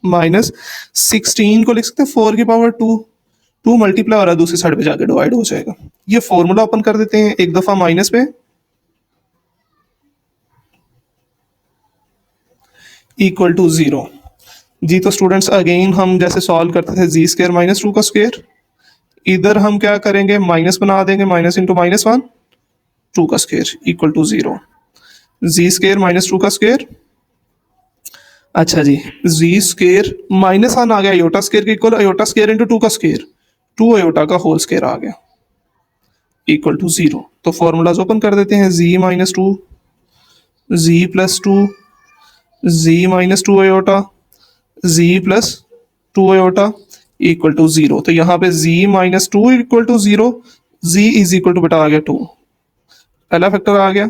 -16 को लिख सकते हैं 4⁴, 2 मल्टीप्लाई हो रहा है दूसरी साइड पे जाके डिवाइड हो जाएगा। ये फॉर्मूला ओपन कर देते हैं एक दफा माइनस पे, इक्वल टू 0। जी तो स्टूडेंट्स अगेन हम जैसे सॉल्व करते थे z² -2 का स्क्वायर, इधर हम क्या करेंगे माइनस बना देंगे, माइनस इंटू -1 2 का स्क्वायर इक्वल टू 0। z² -2 का स्क्वायर, अच्छा जी z² -1 आ गया आयोटा स्क्वायर के इक्वल, आयोटा स्क्वायर इंटू 2 का स्क्वायर, 2 आयोटा का होल स्क्वायर आ गया इक्वल टू 0। तो फॉर्मूलाज ओपन कर देते हैं, z -2 z + 2 z -2 iota z + 2 iota equal to 0। तो यहाँ पे z -2 equal to 0, z is equal to बेटा आ गया 2, पहला फैक्टर आ गया।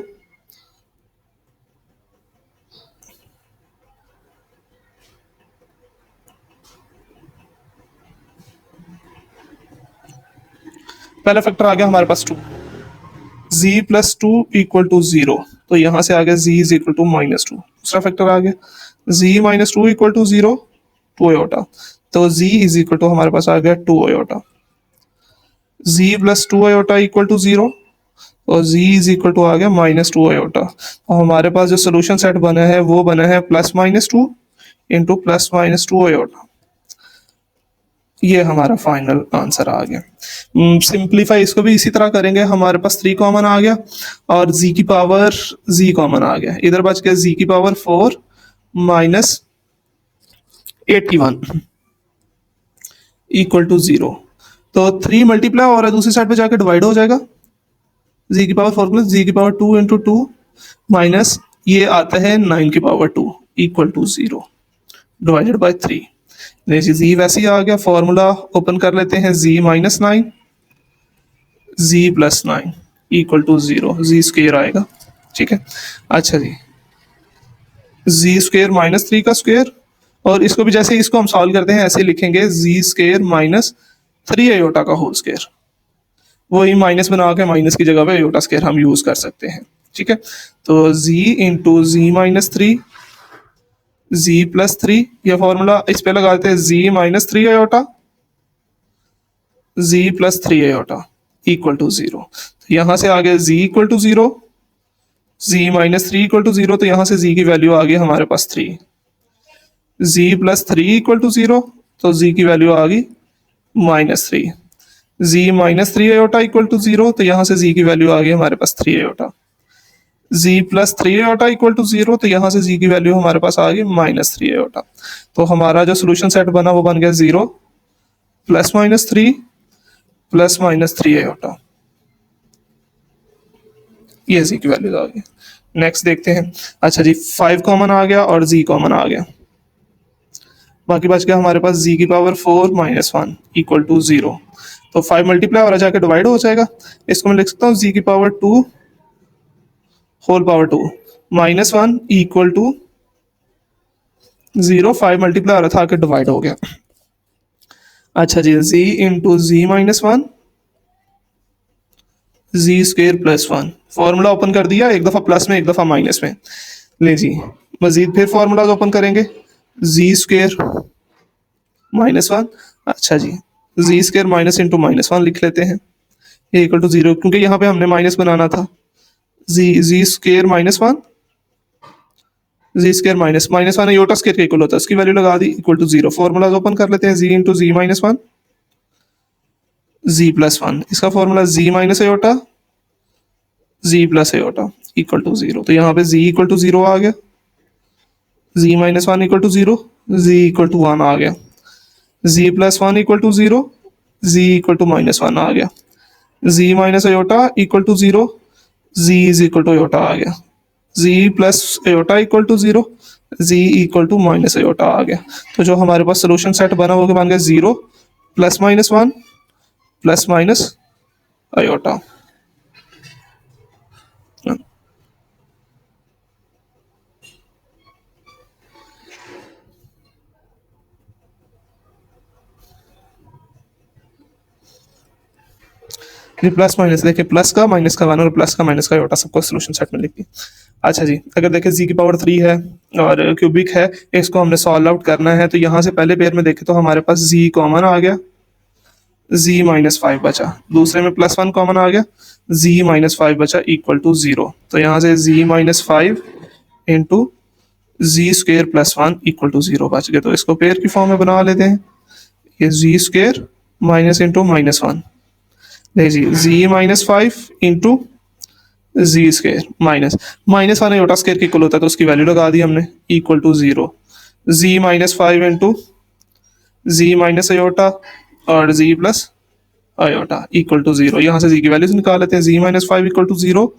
पहला फैक्टर आ गया हमारे पास 2, z + 2 इक्वल टू 0, तो यहां से आ गया z इज इक्वल टू -2। दूसरा फैक्टर आ गया z -2 इक्वल टू 0, 2 आयोटा, तो z इज इक्वल टू हमारे पास आ गया 2 iota. z + 2 iota equal to 0 और z इज इक्वल टू आ गया -2 आयोटा। और हमारे पास जो सोल्यूशन सेट बना है वो बना है +-2 इंटू +-2 आयोटा। ये हमारा फाइनल आंसर आ गया। सिंप्लीफाई इसको भी इसी तरह करेंगे, हमारे पास 3 कॉमन आ गया और z की पावर z कॉमन आ गया, इधर बच गया z की पावर 4 -81 इक्वल टू 0। तो 3 मल्टीप्लाई हो रहा है दूसरी साइड पे जाकर डिवाइड हो जाएगा, z की पावर 4 प्लस z की पावर 2 इंटू 2 माइनस ये आता है 9 की power 2 equal to 0 divided by 3। Z वैसे ही आ गया, फॉर्मूला ओपन कर लेते हैं, z -9 z + 9 equal to 0, z² आएगा, ठीक है। अच्छा जी z² -3 का स्क्वायर, और इसको भी जैसे इसको हम सॉल्व करते हैं ऐसे लिखेंगे z² -3 आयोटा का होल स्क्वायर वही माइनस बना के माइनस की जगह पे आयोटा स्क्वायर हम यूज कर सकते हैं। ठीक है, तो z into z minus three z plus three, यह फॉर्मूला इस पे लगाते हैं, z minus three iota z plus three iota equal to zero. तो यहां से आ गया z equal to zero, z minus three equal to zero, तो यहां से जी की वैल्यू आ गई हमारे पास three. Z plus three equal to zero, तो जी की वैल्यू आ गई minus three. Ji minus three iota equal to zero, तो यहाँ से जी की वैल्यू आ गई हमारे पास three iota. Z plus three iota equal to zero, तो यहाँ से जी की वैल्यू हमारे पास आ गई माइनस थ्री आयोटा। तो हमारा जो सोल्यूशन सेट बना वो बन गया zero plus minus three iota. ये जी की वैल्यू आ गई। नेक्स्ट देखते हैं। अच्छा जी, फाइव कॉमन आ गया और जी कॉमन आ गया, बाकी बच गया हमारे पास जी की power four minus one equal to zero. तो फाइव मल्टीप्लाई और जाके डिवाइड हो जाएगा। इसको मैं लिख सकता हूँ जी की power two whole power two minus one equal to zero. Five multiply और था कि डिवाइड हो गया। अच्छा जी, z into z minus one z square plus one, formula open कर दिया, एक दफा प्लस में एक दफा माइनस में। ले जी, मजीद फिर फॉर्मूला ओपन करेंगे, जी स्क्वेयर माइनस वन। अच्छा जी, z square minus into minus one लिख लेते हैं, ये इक्वल टू जीरो, क्योंकि यहाँ पे हमने माइनस बनाना था। Z z square minus one z square minus minus one iota square के इक्वल होता है, उसकी वैल्यू लगा दी equal to zero. Formula open कर लेते हैं, z into z minus one z plus one, इसका formula z minus iota z plus iota equal to zero. तो यहाँ पे जी इक्वल टू जीरो आ गया, z minus one equal to zero, z equal to one आ गया, z plus one equal to zero, z equal to minus one आ गया, z minus iota equal to zero, z is equal to iota आ गया, z plus iota equal to zero, z equal to minus iota आ गया। तो जो हमारे पास solution set बना वो बन गया zero plus minus one plus minus iota. ये प्लस माइनस देखिए, प्लस का माइनस का वन और प्लस का माइनस का आयोटा सबको सोल्यूशन सेट में लिखिए। अच्छा जी, अगर देखें जी की पावर थ्री है और क्यूबिक है, इसको हमने सॉल्व आउट करना है, तो यहाँ से पहले पेयर में देखें तो हमारे पास जी कॉमन आ गया, जी माइनस फाइव बचा, दूसरे में प्लस वन कॉमन आ गया, जी माइनस फाइव बचा इक्वल टू जीरो। तो यहाँ से z minus five into z square plus one equal to zero बच गए। तो इसको पेयर की फॉर्म में बना लेते हैं, ये z square minus into minus one, देखिए z minus five into z square minus minus one iota square के इक्वल होता है, तो उसकी वैल्यू लगा दी हमने equal to zero. Z minus five into z minus iota और जी plus iota equal to zero. यहाँ से जी की वैल्यूज निकाल लेते हैं, z minus five equal to zero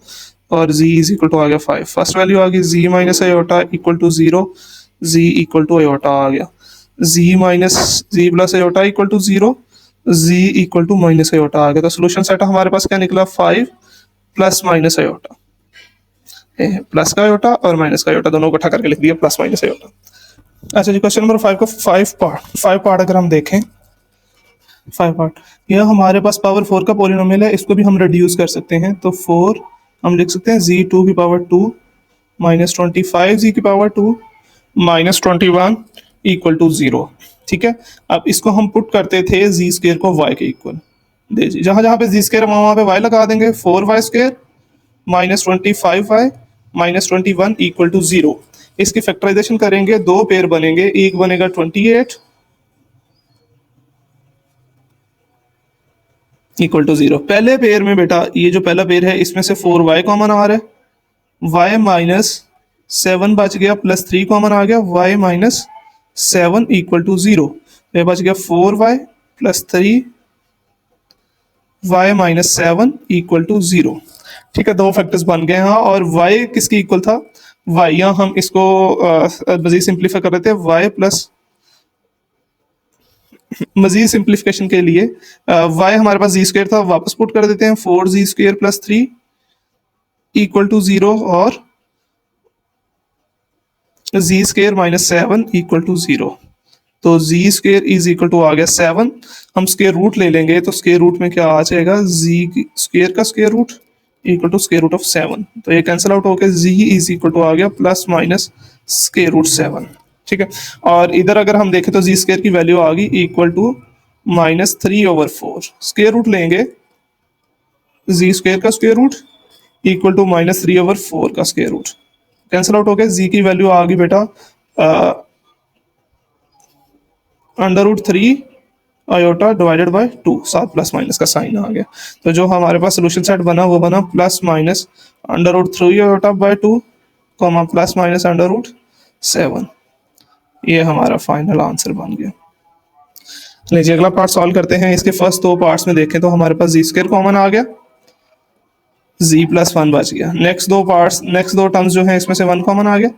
और जी इज इक्वल टू आ गया फाइव। फर्स्ट वैल्यू आ गई z minus iota equal to zero, z equal to iota आ गया, z minus z plus iota equal to zero, z equal to minus iota आ गया। तो सोल्यूशन सेट हमारे पास क्या निकला, five plus minus iota, plus का आयोटा और माइनस का आयोटा दोनों इकट्ठा करके लिख दिया प्लस माइनस आयोटा। अच्छा जी, क्वेश्चन नंबर फाइव को फाइव पार्ट अगर हम देखें, फाइव पार्ट, यह हमारे पास पावर फोर का पोलिनोमियल है, इसको भी हम रिड्यूस कर सकते हैं। तो फोर हम लिख सकते हैं जी टू की power two minus twenty five z की power two minus twenty one equal to zero. ठीक है, अब इसको हम पुट करते थे जी स्क्र को वाई के इक्वल, देखिए जहां जहां पे जी स्क्र वहां पे वाई लगा देंगे, four y square minus twenty five y minus twenty one equal to zero. इसकी फैक्टराइजेशन करेंगे, दो पेयर बनेंगे, एक बनेगा 28 इक्वल टू जीरो। पहले पेयर में बेटा ये जो पहला पेयर है इसमें से फोर वाई कॉमन आ रहा है, वाई माइनस सेवन बच गया, प्लस थ्री कॉमन आ गया, y minus seven equal to zero. ये बच गया four y plus three y minus seven equal to zero. ठीक है, दो फैक्टर्स बन गए हैं और y किसके इक्वल था, y, यहाँ हम इसको मजीद सिंप्लीफाई कर रहे थे, y प्लस मजीद सिंप्लीफिकेशन के लिए y हमारे पास जी स्क्वायर था, वापस पुट कर देते हैं, four z square plus three equal to zero और z square minus seven equal to zero. तो z square is equal to आ गया 7। हम स्क्वेयर रूट ले लेंगे तो स्क्वेयर रूट में क्या आ जाएगा, जी स्क्वेयर का square root equal to square root of 7। तो ये कैंसिल आउट होकर जी इज इक्वल टू आ गया प्लस माइनस स्क्वेयर रूट 7। ठीक है, और इधर अगर हम देखें तो जी स्क्वेयर की वैल्यू आ गई इक्वल टू -3/4। स्क्वेयर रूट लेंगे जी स्क्वेयर का स्क्वेयर रूट इक्वल टू -3/4 का स्क्वेयर रूट, कैंसिल आउट हो गया। जी की वैल्यू आ गई बेटा √3 आयोटा डिवाइडेड बाय 2, साथ प्लस माइनस का साइन आ गया। तो जो हमारे पास सोल्यूशन सेट बना वो बना plus minus √3 iota by 2 comma plus minus √7। ये हमारा फाइनल आंसर बन गया। लीजिए अगला पार्ट सॉल्व करते हैं। इसके फर्स्ट दो पार्ट्स में देखें तो हमारे पास जी स्क्वायर कॉमन आ गया, z+1 बच गया। नेक्स्ट दो टर्म्स जो है इसमें से 1 कॉमन आ गया,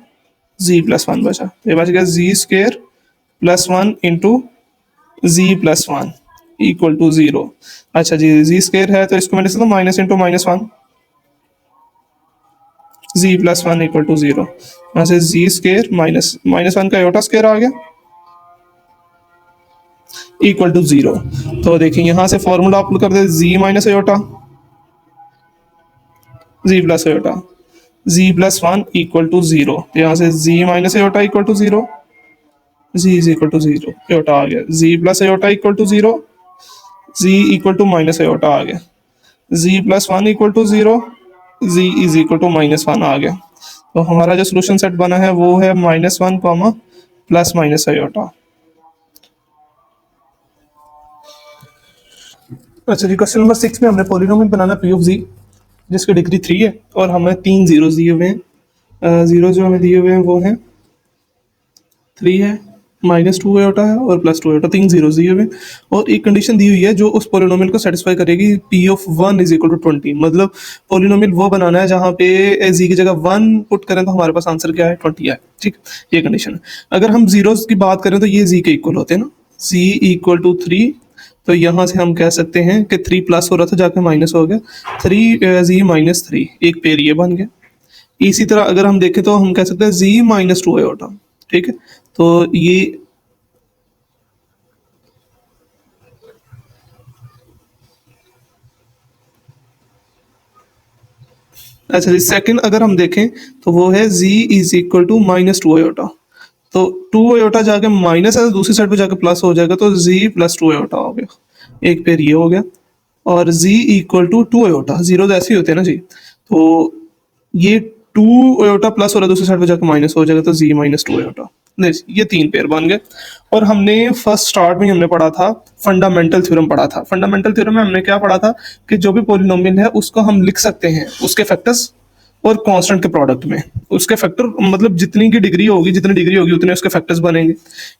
z+1 बचा। ये बच गया z square plus 1 into z+1 equal to 0। अच्छा जी स्क्वायर है तो इसको मैंने तो minus into -1, z+1 equal to 0। यहाँ से जी स्क्वायर -1 का आयोटा स्क्वायर आ गया इक्वल टू 0। तो देखिए यहाँ से फॉर्मूला अप्लाई कर दे, z minus iota z plus iota z+1 equal to 0। तो यहाँ से z minus iota equal to 0, z is equal to 0, iota आ गया। z plus iota equal to 0, z equal to minus iota आ गया। z+1 equal to 0, z is equal to -1 आ गया। तो हमारा जो सोल्यूशन सेट बना है वो है -1 कॉमा प्लस माइनस आयोटा। अच्छा जी, क्वेश्चन नंबर 6 में हमने polynomial banana p of z जिसकी डिग्री 3 है और हमें 3 जीरोस दिए हुए हैं। जीरो जो हमें दिए हुए हैं वो हैं 3 है, -2 आयोटा है और +2 आयोटा, 3 जीरोस दिए हुए हैं। और एक कंडीशन दी हुई है जो उस पॉलिनोमियल को सेटिस्फाई करेगी, p of 1 is equal to 20। मतलब पॉलिनोमियल वो बनाना है जहाँ पे z की जगह 1 पुट करें तो हमारे पास आंसर क्या है, 20 है। ठीक, ये कंडीशन है। अगर हम जीरोस की बात करें तो ये z के इक्वल होते हैं ना, z इक्वल टू 3। तो यहाँ से हम कह सकते हैं कि 3 प्लस हो रहा था जाके माइनस हो गया, 3 z -3, एक पेयर ये बन गया। इसी तरह अगर हम देखें तो हम कह सकते हैं z -2 आयोटा। ठीक है, तो ये अच्छा जी, सेकंड अगर हम देखें तो वो है z is equal to -2 iota. तो 2 आयोटा जाके माइनस है तो दूसरी साइड पे जाके प्लस हो जाएगा, तो z +2 आयोटा हो गया, एक पेयर ये हो गया। और z equal to 2 iota, zero तो ऐसे ही होते हैं ना जी। तो ये 2 आयोटा प्लस हो रहा है दूसरी साइड पे जाके माइनस हो जाएगा, तो z -2 आयोटा। नहीं, ये 3 पेयर बन गए। और हमने फर्स्ट स्टार्ट में हमने पढ़ा था, फंडामेंटल थ्योरम पढ़ा था। फंडामेंटल थ्योरम में हमने क्या पढ़ा था कि जो भी पॉलिनोमियल है उसको हम लिख सकते हैं उसके फैक्टर्स और कांस्टेंट के प्रोडक्ट में। उसके फैक्टर मतलब जितनी डिग्री होगी उतने उसके फैक्टर्स बनेंगे।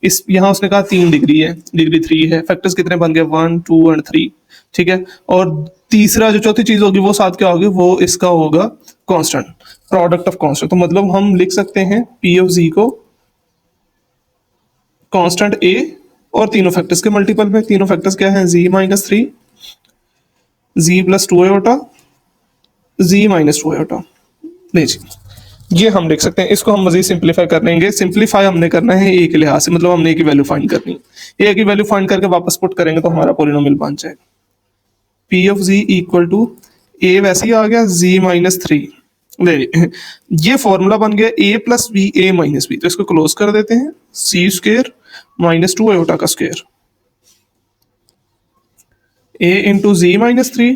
इस यहाँ उसने कहा 3 डिग्री है, डिग्री 3 है, फैक्टर्स कितने बन गए, 1 2 एंड 3। ठीक है, और तीसरा जो चौथी चीज होगी वो साथ क्या होगी, वो इसका होगा कांस्टेंट, प्रोडक्ट ऑफ कांस्टेंट। तो मतलब हम लिख सकते हैं p ऑफ z को कांस्टेंट a और तीनों फैक्टर्स के मल्टीपल में। तीनों फैक्टर्स क्या हैं, z -3, z +2 iota, z -2 iota. नहीं जी, ये हम लिख सकते हैं। इसको हम मजीद सिंप्लीफाई कर लेंगे। सिंप्लीफाई हमने करना है a के लिहाज से, मतलब हमने a की वैल्यू फाइंड करनी है। a की वैल्यू फाइंड करके वापस पुट करेंगे तो हमारा पॉलिनोमियल बन जाएगा। p of z equal to a वैसे ही आ गया, z -3। ये फॉर्मूला बन गया a plus b a minus b. तो इसको क्लोज कर देते हैं, c स्क्वेयर -2 आयोटा का square a into z -3,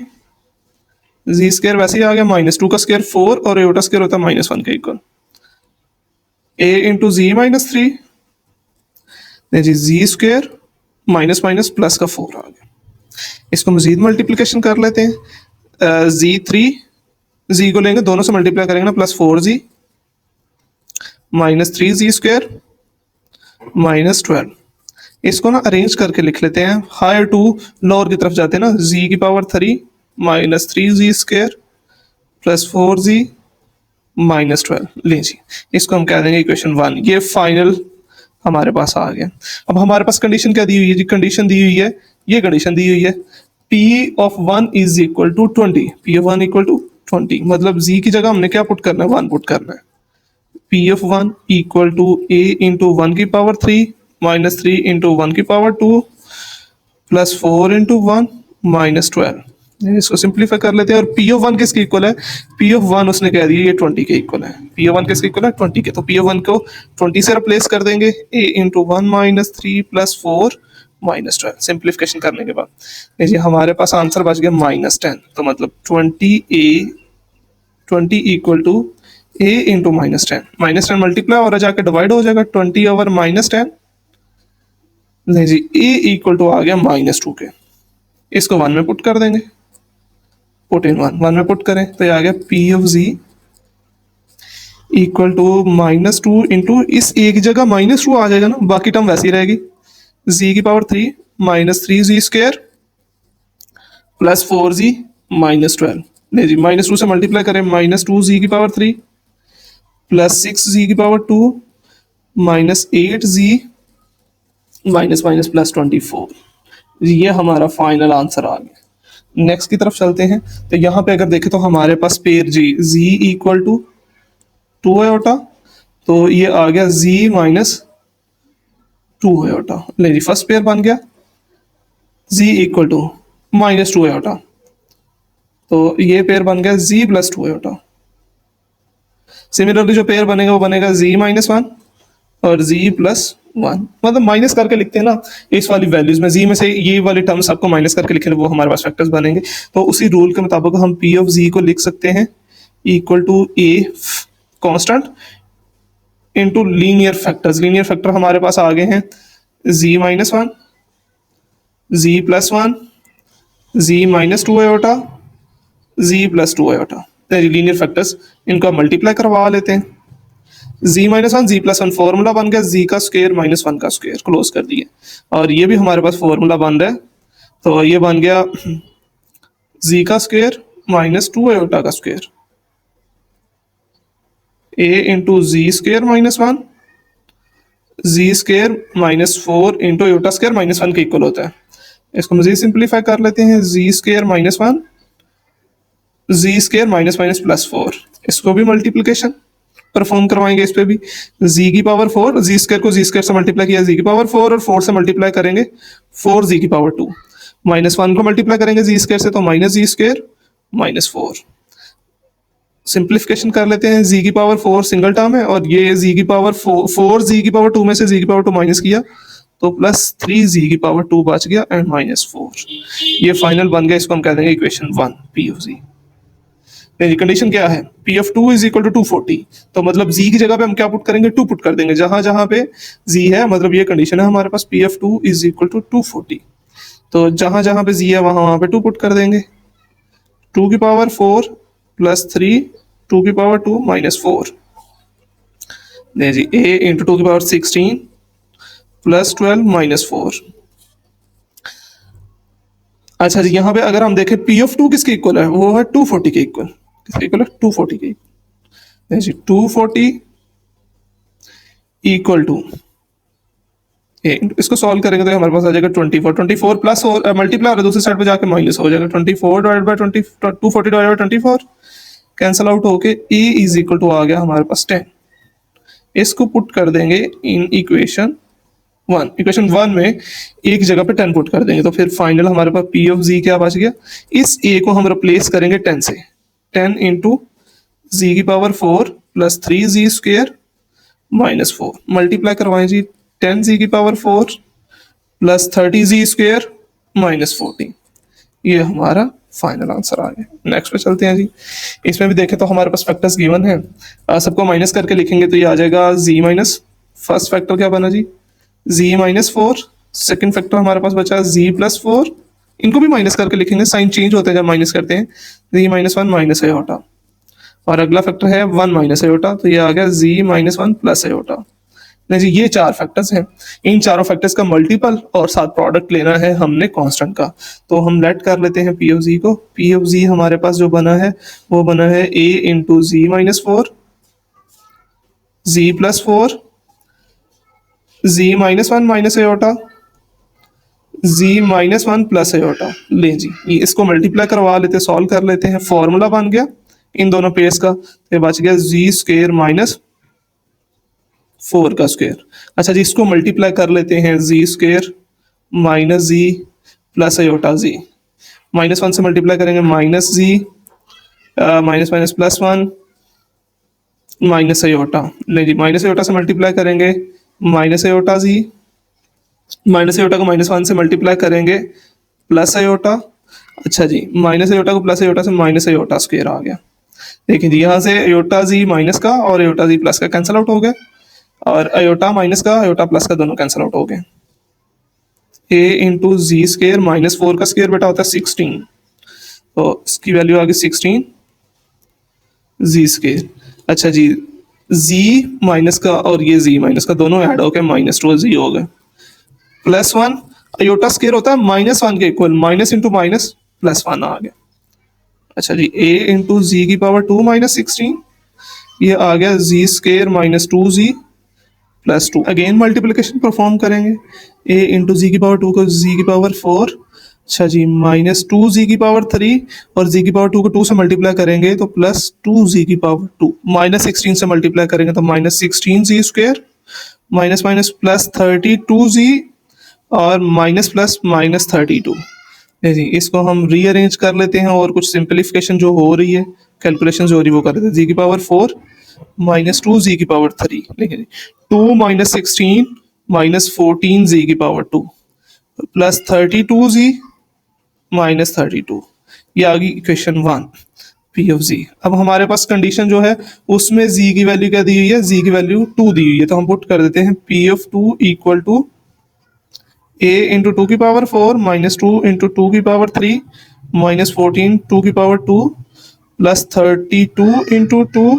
z square वैसे ही आ गया, -2 का स्क्वायर 4 और आयोटा स्क्वायर होता है -1 के इक्वल, a इंटू z -3, नहीं जी जी स्क्वायर माइनस माइनस प्लस का 4 आ गया। इसको मजीद मल्टीप्लिकेशन कर लेते हैं, z3 z को लेंगे दोनों से मल्टीप्लाई करेंगे ना, +4z -3z स्क्वायर -12। इसको ना अरेंज करके लिख लेते हैं, हायर टू लोअर की तरफ जाते हैं ना, z की पावर 3 -3z स्क्वायर +4z -12। लीजिए इसको हम कह देंगे इक्वेशन 1। ये फाइनल हमारे पास आ गया। अब हमारे पास कंडीशन क्या दी हुई है, कंडीशन दी हुई है, ये कंडीशन दी हुई है p of 1 is equal to 20, p of 1 equal to 20। मतलब z की जगह हमने क्या पुट करना है, 1 पुट करना है। p of 1 equal to a into 1 की power 3 minus 3 into 1⁻², plus 4 into 1 minus 12। इसको सिंप्लीफाई कर लेते हैं। और पी ऑफ वन किसके इक्वल है? पी ऑफ वन उसने कह दिया ये 20 के इक्वल है। पी ऑफ वन किसके इक्वल है? 20 के। तो पी ऑफ वन को 20 से रिप्लेस कर देंगे, a into 1 minus 3 plus 4 minus 12। Simplification करने के बाद देखिए हमारे पास आंसर बच गया माइनस 10। तो मतलब 20 equal to a into minus 10। Minus 10 multiply और जाके डिवाइड हो जाएगा, 20 ओवर माइनस 10। नहीं जी, ए इक्वल टू आ गया माइनस 2 के। इसको 1 में पुट कर देंगे, पुट इन 1 में पुट करें तो ये आ गया p of z equal to minus 2 into, इस ए की जगह माइनस 2 आ जाएगा ना, बाकी टर्म वैसी रहेगी, जी की power 3 minus 3 z square plus 4 जी माइनस 12। नहीं जी, माइनस 2 से मल्टीप्लाई करें, माइनस 2 जी की पावर 3 प्लस 6 जी की पावर 2 माइनस 8 जी माइनस माइनस प्लस 24। ये हमारा फाइनल आंसर आ गया। नेक्स्ट की तरफ चलते हैं। तो यहाँ पे अगर देखें तो हमारे पास pair z equal to 2 iota, तो ये आ गया जी माइनस 2 आयोटा। ले जी, फर्स्ट पेयर बन गया z equal to minus 2 iota, तो ये पेयर बन गया जी प्लस 2 आयोटा। सिमिलरली जो पेयर बनेगा वो बनेगा जी माइनस 1 और जी प्लस 1। मतलब माइनस करके लिखते हैं ना इस वाली वैल्यूज में, जी में से ये वाली टर्म्स आपको माइनस करके लिखे वो हमारे पास फैक्टर्स बनेंगे। तो उसी रूल के मुताबिक हम पी ऑफ जी को लिख सकते हैं equal to a constant into linear factors. Linear factor हमारे पास आ गए हैं जी माइनस 1, जी प्लस 1, जी minus 2 iota, z plus 2 iota. Linear factors इनको मल्टीप्लाई करवा लेते हैं। जी माइनस 1 जी प्लस 1 फॉर्मूला बन गया, जी का स्क्वायर माइनस 1 का स्क्वायर, क्लोज कर दिए। और ये भी हमारे पास फॉर्मूला बन रहा है, तो ये बन गया जी का स्क्वायर माइनस 2 आयोटा का square, a into ji square minus 1, z square minus 4 into iota square minus 1 के इक्वल होता है। इसको मजीद सिंप्लीफाई कर लेते हैं, z square minus 1, z square minus minus plus 4। इसको भी मल्टीप्लीकेशन परफॉर्म करवाएंगे इस पे भी, जी की पावर 4, जी स्क्वायर को जी स्क्वायर से मल्टीप्लाई किया जी की पावर 4 और 4 से मल्टीप्लाई करेंगे 4 जी की पावर 2, माइनस 1 को मल्टीप्लाई करेंगे जी स्क्वायर से तो माइनस जी स्क्वायर माइनस 4। सिंप्लीफिकेशन कर लेते हैं, जी की पावर 4 सिंगल टर्म है और ये जी की पावर 4 जी की पावर 2 में से जी की पावर 2 माइनस किया तो प्लस 3 जी की पावर 2 बच गया एंड माइनस 4। ये फाइनल बन गया, इसको हम कह देंगे equation 1 p of z. Condition क्या है, p of 2 is equal to 240। तो मतलब जी की जगह पे हम क्या पुट करेंगे, 2 पुट कर देंगे जहां जहां पे जी है, मतलब ये कंडीशन है हमारे पास p of 2 is equal to 240। तो जहां जहां पे जी है वहां वहां पे 2 पुट कर देंगे, 2 की पावर 4 प्लस 3 2 की पावर 2 माइनस 4। नहीं जी, ए इंटू 2 की पावर 16 प्लस 12 माइनस 4। अच्छा जी, यहाँ पे अगर हम देखें पी ऑफ 2 किसके इक्वल है, वो है 240 के इक्वल। किसके इक्वल है, 240 के इक्वल। जी 240 इक्वल टू, इसको सॉल्व करेंगे तो हमारे पास आ जाएगा 24 प्लस मल्टीप्लाई और दूसरी साइड पे जाके माइनस हो जाएगा, 24 divide by 240 divide by 24 cancel out होके ए इज इक्वल टू आ गया हमारे पास 10। इसको पुट कर देंगे इन इक्वेशन 1। इक्वेशन 1 में एक जगह पे 10 पुट कर देंगे तो फिर फाइनल हमारे पास पी ऑफ जी क्या बच गया, इस ए को हम रिप्लेस करेंगे 10 से, 10 इंटू जी की power 4 plus 3 z square minus 4। Multiply करवाएं जी, 10 जी की पावर 4 प्लस 30 जी स्क्वायर माइनस 40। ये हमारा फाइनल आंसर आ गया। नेक्स्ट पे चलते हैं जी। इसमें भी देखें तो हमारे पास फैक्टर्स गिवन है, सबको माइनस करके लिखेंगे तो ये आ जाएगा जी माइनस, फर्स्ट फैक्टर क्या बना जी, जी माइनस 4। सेकेंड फैक्टर हमारे पास बचा जी प्लस 4, इनको भी माइनस करके लिखेंगे, साइन चेंज होते हैं जब माइनस करते हैं, जी माइनस 1 माइनस आयोटा। और अगला फैक्टर है 1 माइनस आयोटा, तो ये आ गया जी माइनस 1 प्लस आयोटा। नहीं जी, ये 4 फैक्टर्स हैं। इन चारों फैक्टर्स का मल्टीपल और साथ प्रोडक्ट लेना है हमने कांस्टेंट का। तो हम लेट कर लेते हैं पी ऑफ जी को। पी ऑफ जी हमारे पास जो बना है वो बना है ए इंटू जी माइनस 4, जी प्लस 4, जी minus 1 minus iota, z minus 1 plus iota. ले जी, ये इसको मल्टीप्लाई करवा लेते, सॉल्व कर लेते हैं, फॉर्मूला बन गया इन दोनों पेयर्स का, तो बच गया जी स्क्वायर माइनस 4 का स्क्वायर। अच्छा जी, इसको मल्टीप्लाई कर लेते हैं z square minus z plus iota z. -1 से मल्टीप्लाई करेंगे minus z, minus minus plus 1 minus iota. नहीं जी, माइनस आयोटा से मल्टीप्लाई करेंगे minus iota z, minus iota को -1 से मल्टीप्लाई करेंगे प्लस आयोटा। अच्छा जी, माइनस आयोटा को प्लस आयोटा से माइनस आयोटा स्क्वायर आ गया। देखिए जी, यहाँ से आयोटा जी माइनस का और आयोटा जी प्लस का कैंसिल आउट हो गया, और आयोटा माइनस का आयोटा प्लस का दोनों कैंसिल आउट हो गए। a इंटू जी स्क्वायर -4 का स्क्वायर बेटा होता है 16, तो इसकी वैल्यू आ गई 16 जी स्क्वायर। अच्छा जी, जी माइनस का और ये जी माइनस का दोनों ऐड हो गए, -2 जी हो गए, +1 अयोटा स्क्वायर होता है -1 के इक्वल, माइनस इंटू माइनस +1 आ गया। अच्छा जी, a इंटू जी की पावर 2 -16, ये आ गया जी स्क्वायर -2 जी +2। अगेन मल्टीप्लिकेशन परफॉर्म करेंगे, a इंटू जी की पावर 2 को जी की पावर 4, अच्छा जी -2 जी की पावर 3 और जी की पावर 2 को 2 से मल्टीप्लाई करेंगे तो +2 जी की पावर 2, -16 से मल्टीप्लाई करेंगे तो -16 जी स्क्वायर, माइनस माइनस +32 जी और माइनस प्लस -32। जी, इसको हम रीअरेंज कर लेते हैं और कुछ सिंपलीफिकेशन जो हो रही है, कैलकुलेशन जो हो रही है वो कर देते हैं। जी की पावर 4 -2 जी की पावर 3, देखिए 2 -16 -14 जी की पावर 2 +32 जी -32, ये आ गई इक्वेशन 1 पी ऑफ जी। अब हमारे पास कंडीशन जो है उसमें जी की वैल्यू क्या दी हुई है, जी की वैल्यू 2 दी हुई है, तो हम पुट कर देते हैं p of 2 equal to a into 2 की पावर 4 -2 इंटू 2 की पावर 3 -14 2 की पावर 2 +32 इंटू 2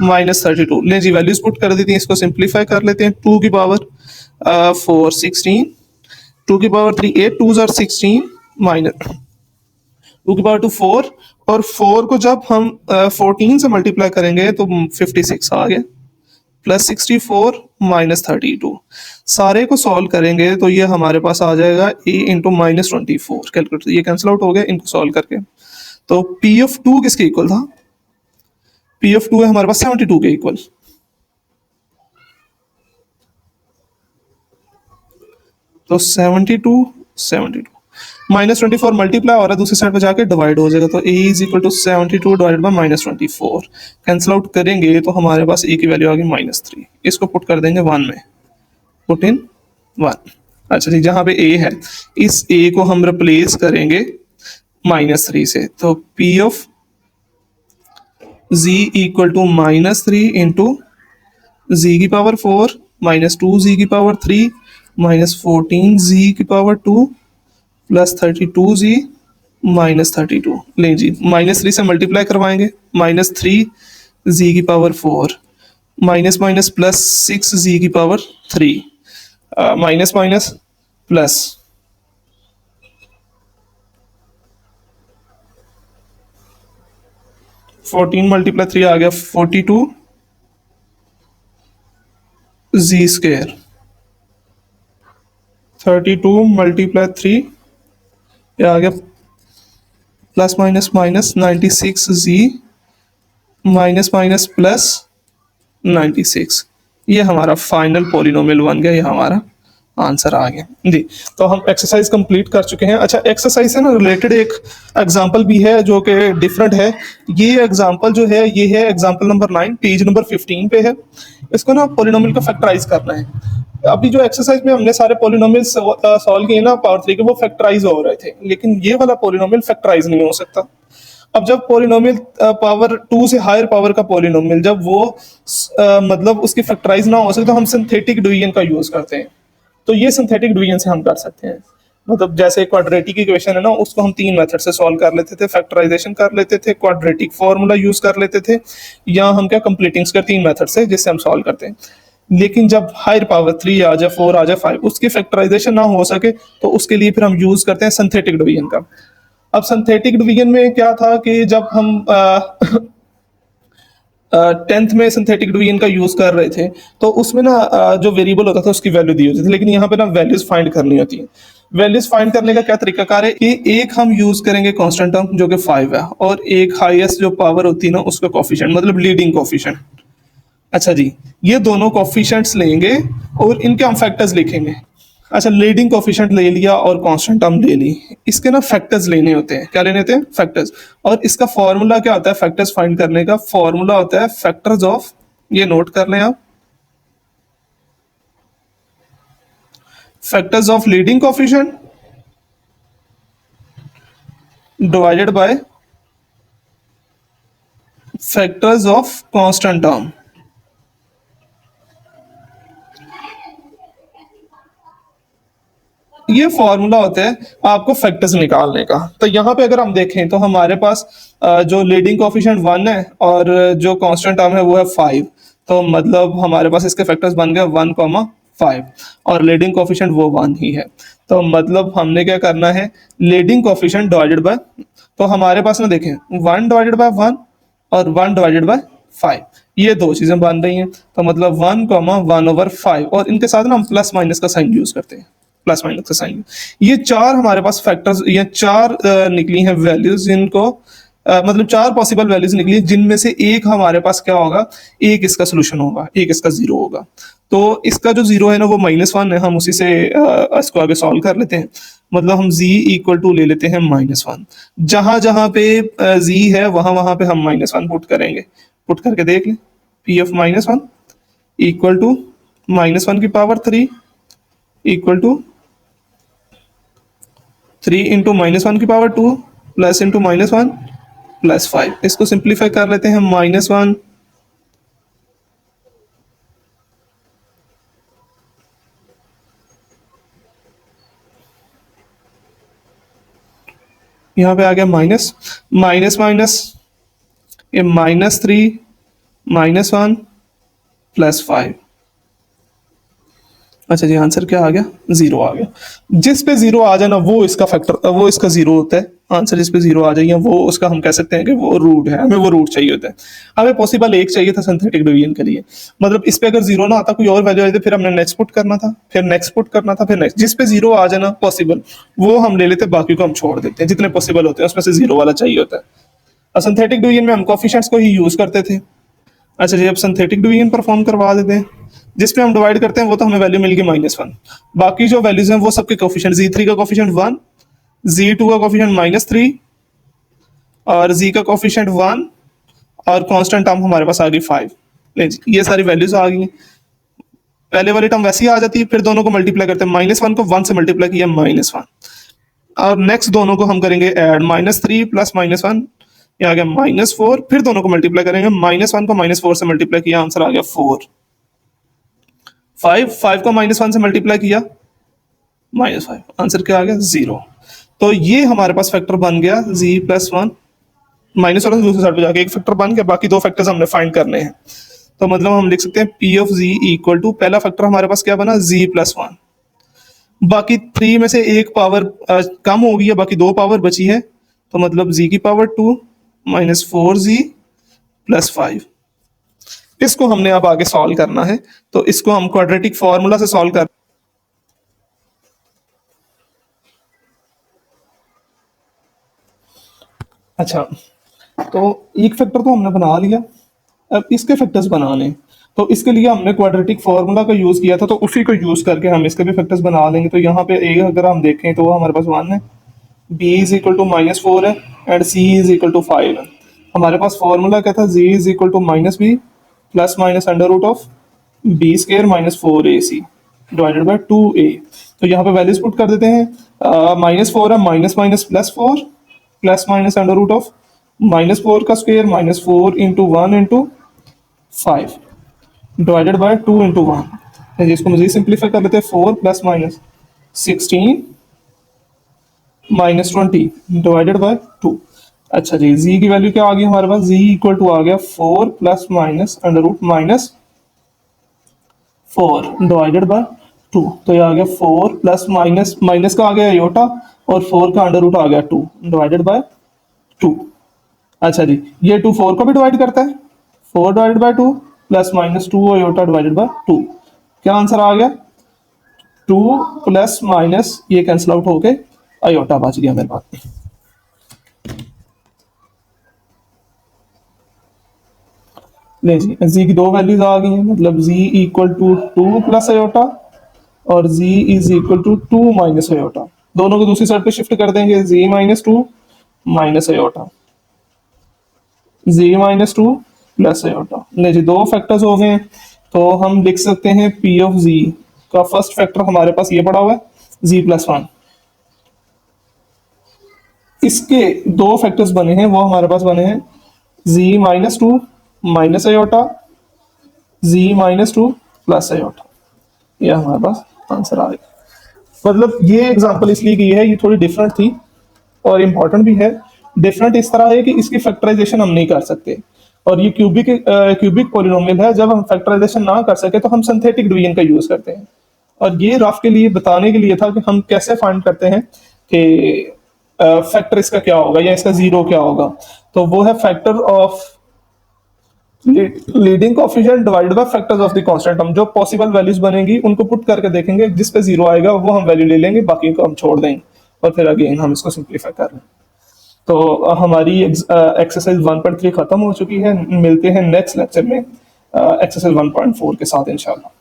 -32। ले जी, वैल्यूज पुट कर दी थी, इसको सिंप्लीफाई कर लेते हैं। 2 की पावर 4 16, 2 की पावर 3 8, 2 आर 16 माइनस 2 की पावर 2 4, और 4 को जब हम 14 से मल्टीप्लाई करेंगे तो 56 आ गया, +64 -32। सारे को सॉल्व करेंगे तो ये हमारे पास आ जाएगा a इंटू -24। कैलकुलेटर ये कैंसिल आउट हो गया इनको सॉल्व करके। तो p ऑफ 2 किसके इक्वल था, p ऑफ 2 है हमारे पास 72 के इक्वल। तो 72 -24 मल्टीप्लाई हो रहा है, दूसरी साइड पे जाके डिवाइड हो जाएगा, तो a is equal to 72 divided by -24। Cancel out करेंगे तो हमारे पास a की वैल्यू आ गई -3। इसको पुट कर देंगे 1 में, पुट इन 1। अच्छा जी, जहां पे a है इस a को हम रिप्लेस करेंगे -3 से, तो p of z equal to -3 into z की पावर 4 -2 जी की पावर 3 -14 जी की पावर 2 +32 जी -32। लें जी, -3 से मल्टीप्लाई करवाएंगे, -3 जी की पावर 4 माइनस माइनस +6 जी की power 3 minus minus plus 14 multiply 3 आ गया 42 जी स्क्वायर, 32 मल्टीप्लाई 3 ये आ गया प्लस माइनस माइनस 96 जी माइनस माइनस प्लस 96। ये हमारा फाइनल पॉलिनोमियल बन गया, ये हमारा आंसर आ गया जी। तो हम एक्सरसाइज कंप्लीट कर चुके हैं। अच्छा, एक्सरसाइज से ना रिलेटेड एक एग्जांपल भी है जो कि डिफरेंट है। ये एग्जांपल जो है ये है एग्जांपल नंबर 9, पेज नंबर 15 पे है। इसको ना पॉलिनोमियल का फैक्टराइज करना है। अभी जो एक्सरसाइज में हमने सारे पॉलिनोमियल सॉल्व किए ना पावर 3 के, वो फैक्टराइज हो रहे थे, लेकिन ये वाला पॉलिनोमियल फैक्टराइज नहीं हो सकता। अब जब पॉलिनोमियल पावर 2 से हायर पावर का पॉलिनोमियल जब वो मतलब उसकी फैक्टराइज ना हो सके तो हम सिंथेटिक डिवीजन का यूज करते हैं। तो ये सिंथेटिक डिवीजन से हम कर सकते हैं। मतलब जैसे क्वाड्रेटिक इक्वेशन है ना, उसको हम 3 मेथड से सॉल्व कर लेते थे। फैक्टराइजेशन कर लेते थे, क्वाड्रेटिक फॉर्मूला यूज कर लेते थे, या हम क्या कंप्लीटिंग्स कर 3 मेथड से जिससे हम सॉल्व करते हैं। लेकिन जब हायर पावर 3 आ जाए, 4 आ जाए, 5 उसकी फैक्टराइजेशन ना हो सके तो उसके लिए फिर हम यूज करते हैं सिंथेटिक डिवीजन का। अब सिंथेटिक डिवीजन में क्या था कि जब हम 10th में सिंथेटिक डिवीजन का यूज कर रहे थे तो उसमें ना जो वेरिएबल होता था उसकी वैल्यू दी होती थी, लेकिन यहाँ पे ना वैल्यूज फाइंड करनी होती है। वैल्यूज फाइंड करने का क्या तरीकाकार है कि एक हम यूज करेंगे कांस्टेंट टर्म जो कि 5 है, और एक हाईएस्ट जो पावर होती है ना उसका कोफिशिएंट, मतलब लीडिंग कोफिशिएंट। अच्छा जी, ये दोनों कोफिशिएंट्स लेंगे और इनके हम फैक्टर्स लिखेंगे। अच्छा, लीडिंग कोफिशिएंट ले लिया और कांस्टेंट टर्म ले ली। इसके ना फैक्टर्स लेने होते हैं। क्या लेने होते हैं? फैक्टर्स। और इसका फॉर्मूला क्या होता है फैक्टर्स फाइंड करने का? फॉर्मूला होता है फैक्टर्स ऑफ, ये नोट कर लें आप, factors of leading coefficient divided by factors of constant term. ये फॉर्मूला होता है आपको फैक्टर्स निकालने का। तो यहाँ पे अगर हम देखें तो हमारे पास जो लीडिंग कोफिशिएंट 1 है और जो कांस्टेंट टर्म है वो है 5। तो मतलब हमारे पास इसके फैक्टर्स बन गए 1,5 और लीडिंग कोफिशिएंट वो 1 ही है। तो मतलब हमने क्या करना है, लीडिंग कोफिशिएंट डिवाइडेड बाय, तो हमारे पास ना देखें 1 डिवाइडेड बाय 1 और 1 डिवाइडेड बाय 5, ये दो चीजें बन रही हैं। तो मतलब 1,1/5 और इनके साथ ना हम प्लस माइनस का साइन यूज करते हैं, प्लस माइनस का साइन। ये चार हमारे पास फैक्टर्स, ये चार निकली हैं वैल्यूज जिनको मतलब चार पॉसिबल वैल्यूज निकली हैं, जिनमें से एक हमारे पास क्या होगा, एक इसका सोल्यूशन होगा, एक इसका जीरो होगा। तो इसका जो जीरो है ना वो -1 है, हम उसी से इसको आगे सॉल्व कर लेते हैं। मतलब हम z इक्वल टू ले लेते हैं -1। जहां जहां पे z है वहां वहां पे हम -1 पुट करेंगे। पुट करके देख लें, p ऑफ -1 इक्वल टू -1 की पावर 3 इक्वल टू 3 इंटू -1 की पावर 2 प्लस इंटू -1 प्लस 5। इसको सिंप्लीफाई कर लेते हैं, -1 यहाँ पे आ गया माइनस माइनस माइनस, ये -3 -1 +5। अच्छा जी, आंसर क्या आ गया? जीरो आ गया। जिस पे जीरो आ जाए ना वो इसका फैक्टर, वो इसका जीरो होता है। आंसर जिस पे जीरो आ जाए वो उसका हम कह सकते हैं कि वो रूट है, हमें वो रूट चाहिए होता है। हमें पॉसिबल एक चाहिए था सिंथेटिक डिवीजन के लिए। मतलब इस पे अगर जीरो ना आता, कोई और वैल्यू आई, तो फिर हमने नेक्स्ट पुट करना था, फिर नेक्स्ट पुट करना था, फिर नेक्स्ट। जिस पे जीरो आ जाए ना पॉसिबल, वो हम ले लेते, बाकी को हम छोड़ देते हैं। जितने पॉसिबल होते हैं उसमें से जीरो वाला चाहिए होता है। और सिंथेटिक डिवीजन में हम कोफिशिएंट्स को ही यूज करते थे। अच्छा जी, अब सिंथेटिक डिवीजन परफॉर्म करवा देते हैं। जिस पे हम डिवाइड करते हैं वो तो हमें वैल्यू मिल गई -1। बाकी जो वैल्यूज हैं वो सबके कोफिशिएंट, z3 का कोफिशिएंट 1, z2 का कोफिशिएंट -3 और z का कोफिशिएंट 1 और कांस्टेंट टर्म हमारे पास आ गई 5। ले जी, ये सारी वैल्यूज आ गई हैं। पहले वाली टर्म वैसे ही आ जाती है, फिर दोनों को मल्टीप्लाई करते हैं। -1 को 1 से मल्टीप्लाई किया, -1 और नेक्स्ट दोनों को हम करेंगे ऐड, -3 प्लस -1, ये आ गया -4। फिर दोनों को मल्टीप्लाई करेंगे, -1 को -4 से मल्टीप्लाई किया, आंसर आ गया 4। 5 को -1 से मल्टीप्लाई किया, -5, आंसर क्या आ गया? 0। तो ये हमारे पास फैक्टर बन गया z+1, माइनस वाला दूसरी साइड पे जाके एक फैक्टर बन गया, बाकी दो फैक्टर्स हमने फाइंड करने हैं। तो मतलब हम लिख सकते हैं p of z equal to, पहला फैक्टर हमारे पास क्या बना? z+1। बाकी 3 में से एक पावर कम हो गई है, बाकी दो पावर बची है। तो मतलब z⁻² -4z+5। इसको हमने अब आगे सॉल्व करना है। तो इसको हम क्वाड्रेटिक फॉर्मूला से सॉल्व कर, अच्छा तो एक फैक्टर तो हमने बना लिया, अब इसके फैक्टर्स बनाने हैं। तो इसके लिए हमने क्वाड्रेटिक फॉर्मूला का यूज किया था, तो उसी को यूज करके हम इसके भी फैक्टर्स बना लेंगे। तो यहाँ पे ए अगर हम देखें तो हमारे पास 1 है, b इज इक्वल टू -4 है and c is equal to 5 है। हमारे पास फॉर्मूला क्या था? z is equal to -b plus minus under root of b square -4ac divided by 2a। तो यहाँ पे वैल्यूज पुट कर देते हैं। -4 है, minus minus +4 plus minus under root of -4 का square -4 into 1 into 5 divided by 2 into 1। इसको मजीद simplify कर लेते हैं, 4 प्लस माइनस 16 -20 डिवाइडेड बाय 2। अच्छा जी, z की वैल्यू क्या आ गई हमारे पास? z इक्वल टू आ गया 4 plus minus under root -4 divided by 2। तो ये आ गया 4 प्लस माइनस, माइनस का आ गया योटा और 4 का अंडर रूट आ गया 2 डिवाइडेड बाय 2। अच्छा जी, ये 2 4 को भी डिवाइड करता है, 4 divided by 2 plus -2 iota divided by 2। क्या आंसर आ गया? 2 प्लस माइनस ये कैंसिल आउट होके अयोटा बच गया मेरे पास। ले जी, जी की दो वैल्यूज आ गई हैं, मतलब जी इक्वल टू 2 + आयोटा और z is equal to 2 - iota. दोनों को दूसरी साइड पे शिफ्ट कर देंगे, z - 2 - आयोटा, z - 2 + आयोटा। ले जी, दो फैक्टर्स हो गए हैं। तो हम लिख सकते हैं p ऑफ z का फर्स्ट फैक्टर हमारे पास ये पड़ा हुआ है z+1। इसके दो फैक्टर्स बने हैं, वो हमारे पास बने हैं z - 2 - आयोटा, z - 2 + आयोटा। ये हमारे पास आंसर आ गया। मतलब ये एग्जांपल इसलिए की है, ये थोड़ी डिफरेंट थी और इम्पॉर्टेंट भी है। डिफरेंट इस तरह है कि इसकी फैक्टराइजेशन हम नहीं कर सकते, और ये क्यूबिक पॉलिनोमियल है। जब हम फैक्टराइजेशन ना कर सके तो हम सिंथेटिक डिवीजन का यूज करते हैं। और ये रफ के लिए बताने के लिए था कि हम कैसे फाइंड करते हैं कि फैक्टर इसका क्या होगा या इसका जीरो क्या होगा। तो वो है factor of leading coefficient divided by factors of the constant. हम जो पॉसिबल वैल्यूज बनेंगी उनको पुट करके देखेंगे, जिस पे जीरो आएगा वो हम वैल्यू ले लेंगे, बाकी को हम छोड़ देंगे और फिर अगेन हम इसको सिंप्लीफाई कर लें। तो हमारी एक्सरसाइज 1.3 खत्म हो चुकी है। मिलते हैं नेक्स्ट लेक्चर में एक्सरसाइज 1.4 के साथ इंशाल्लाह।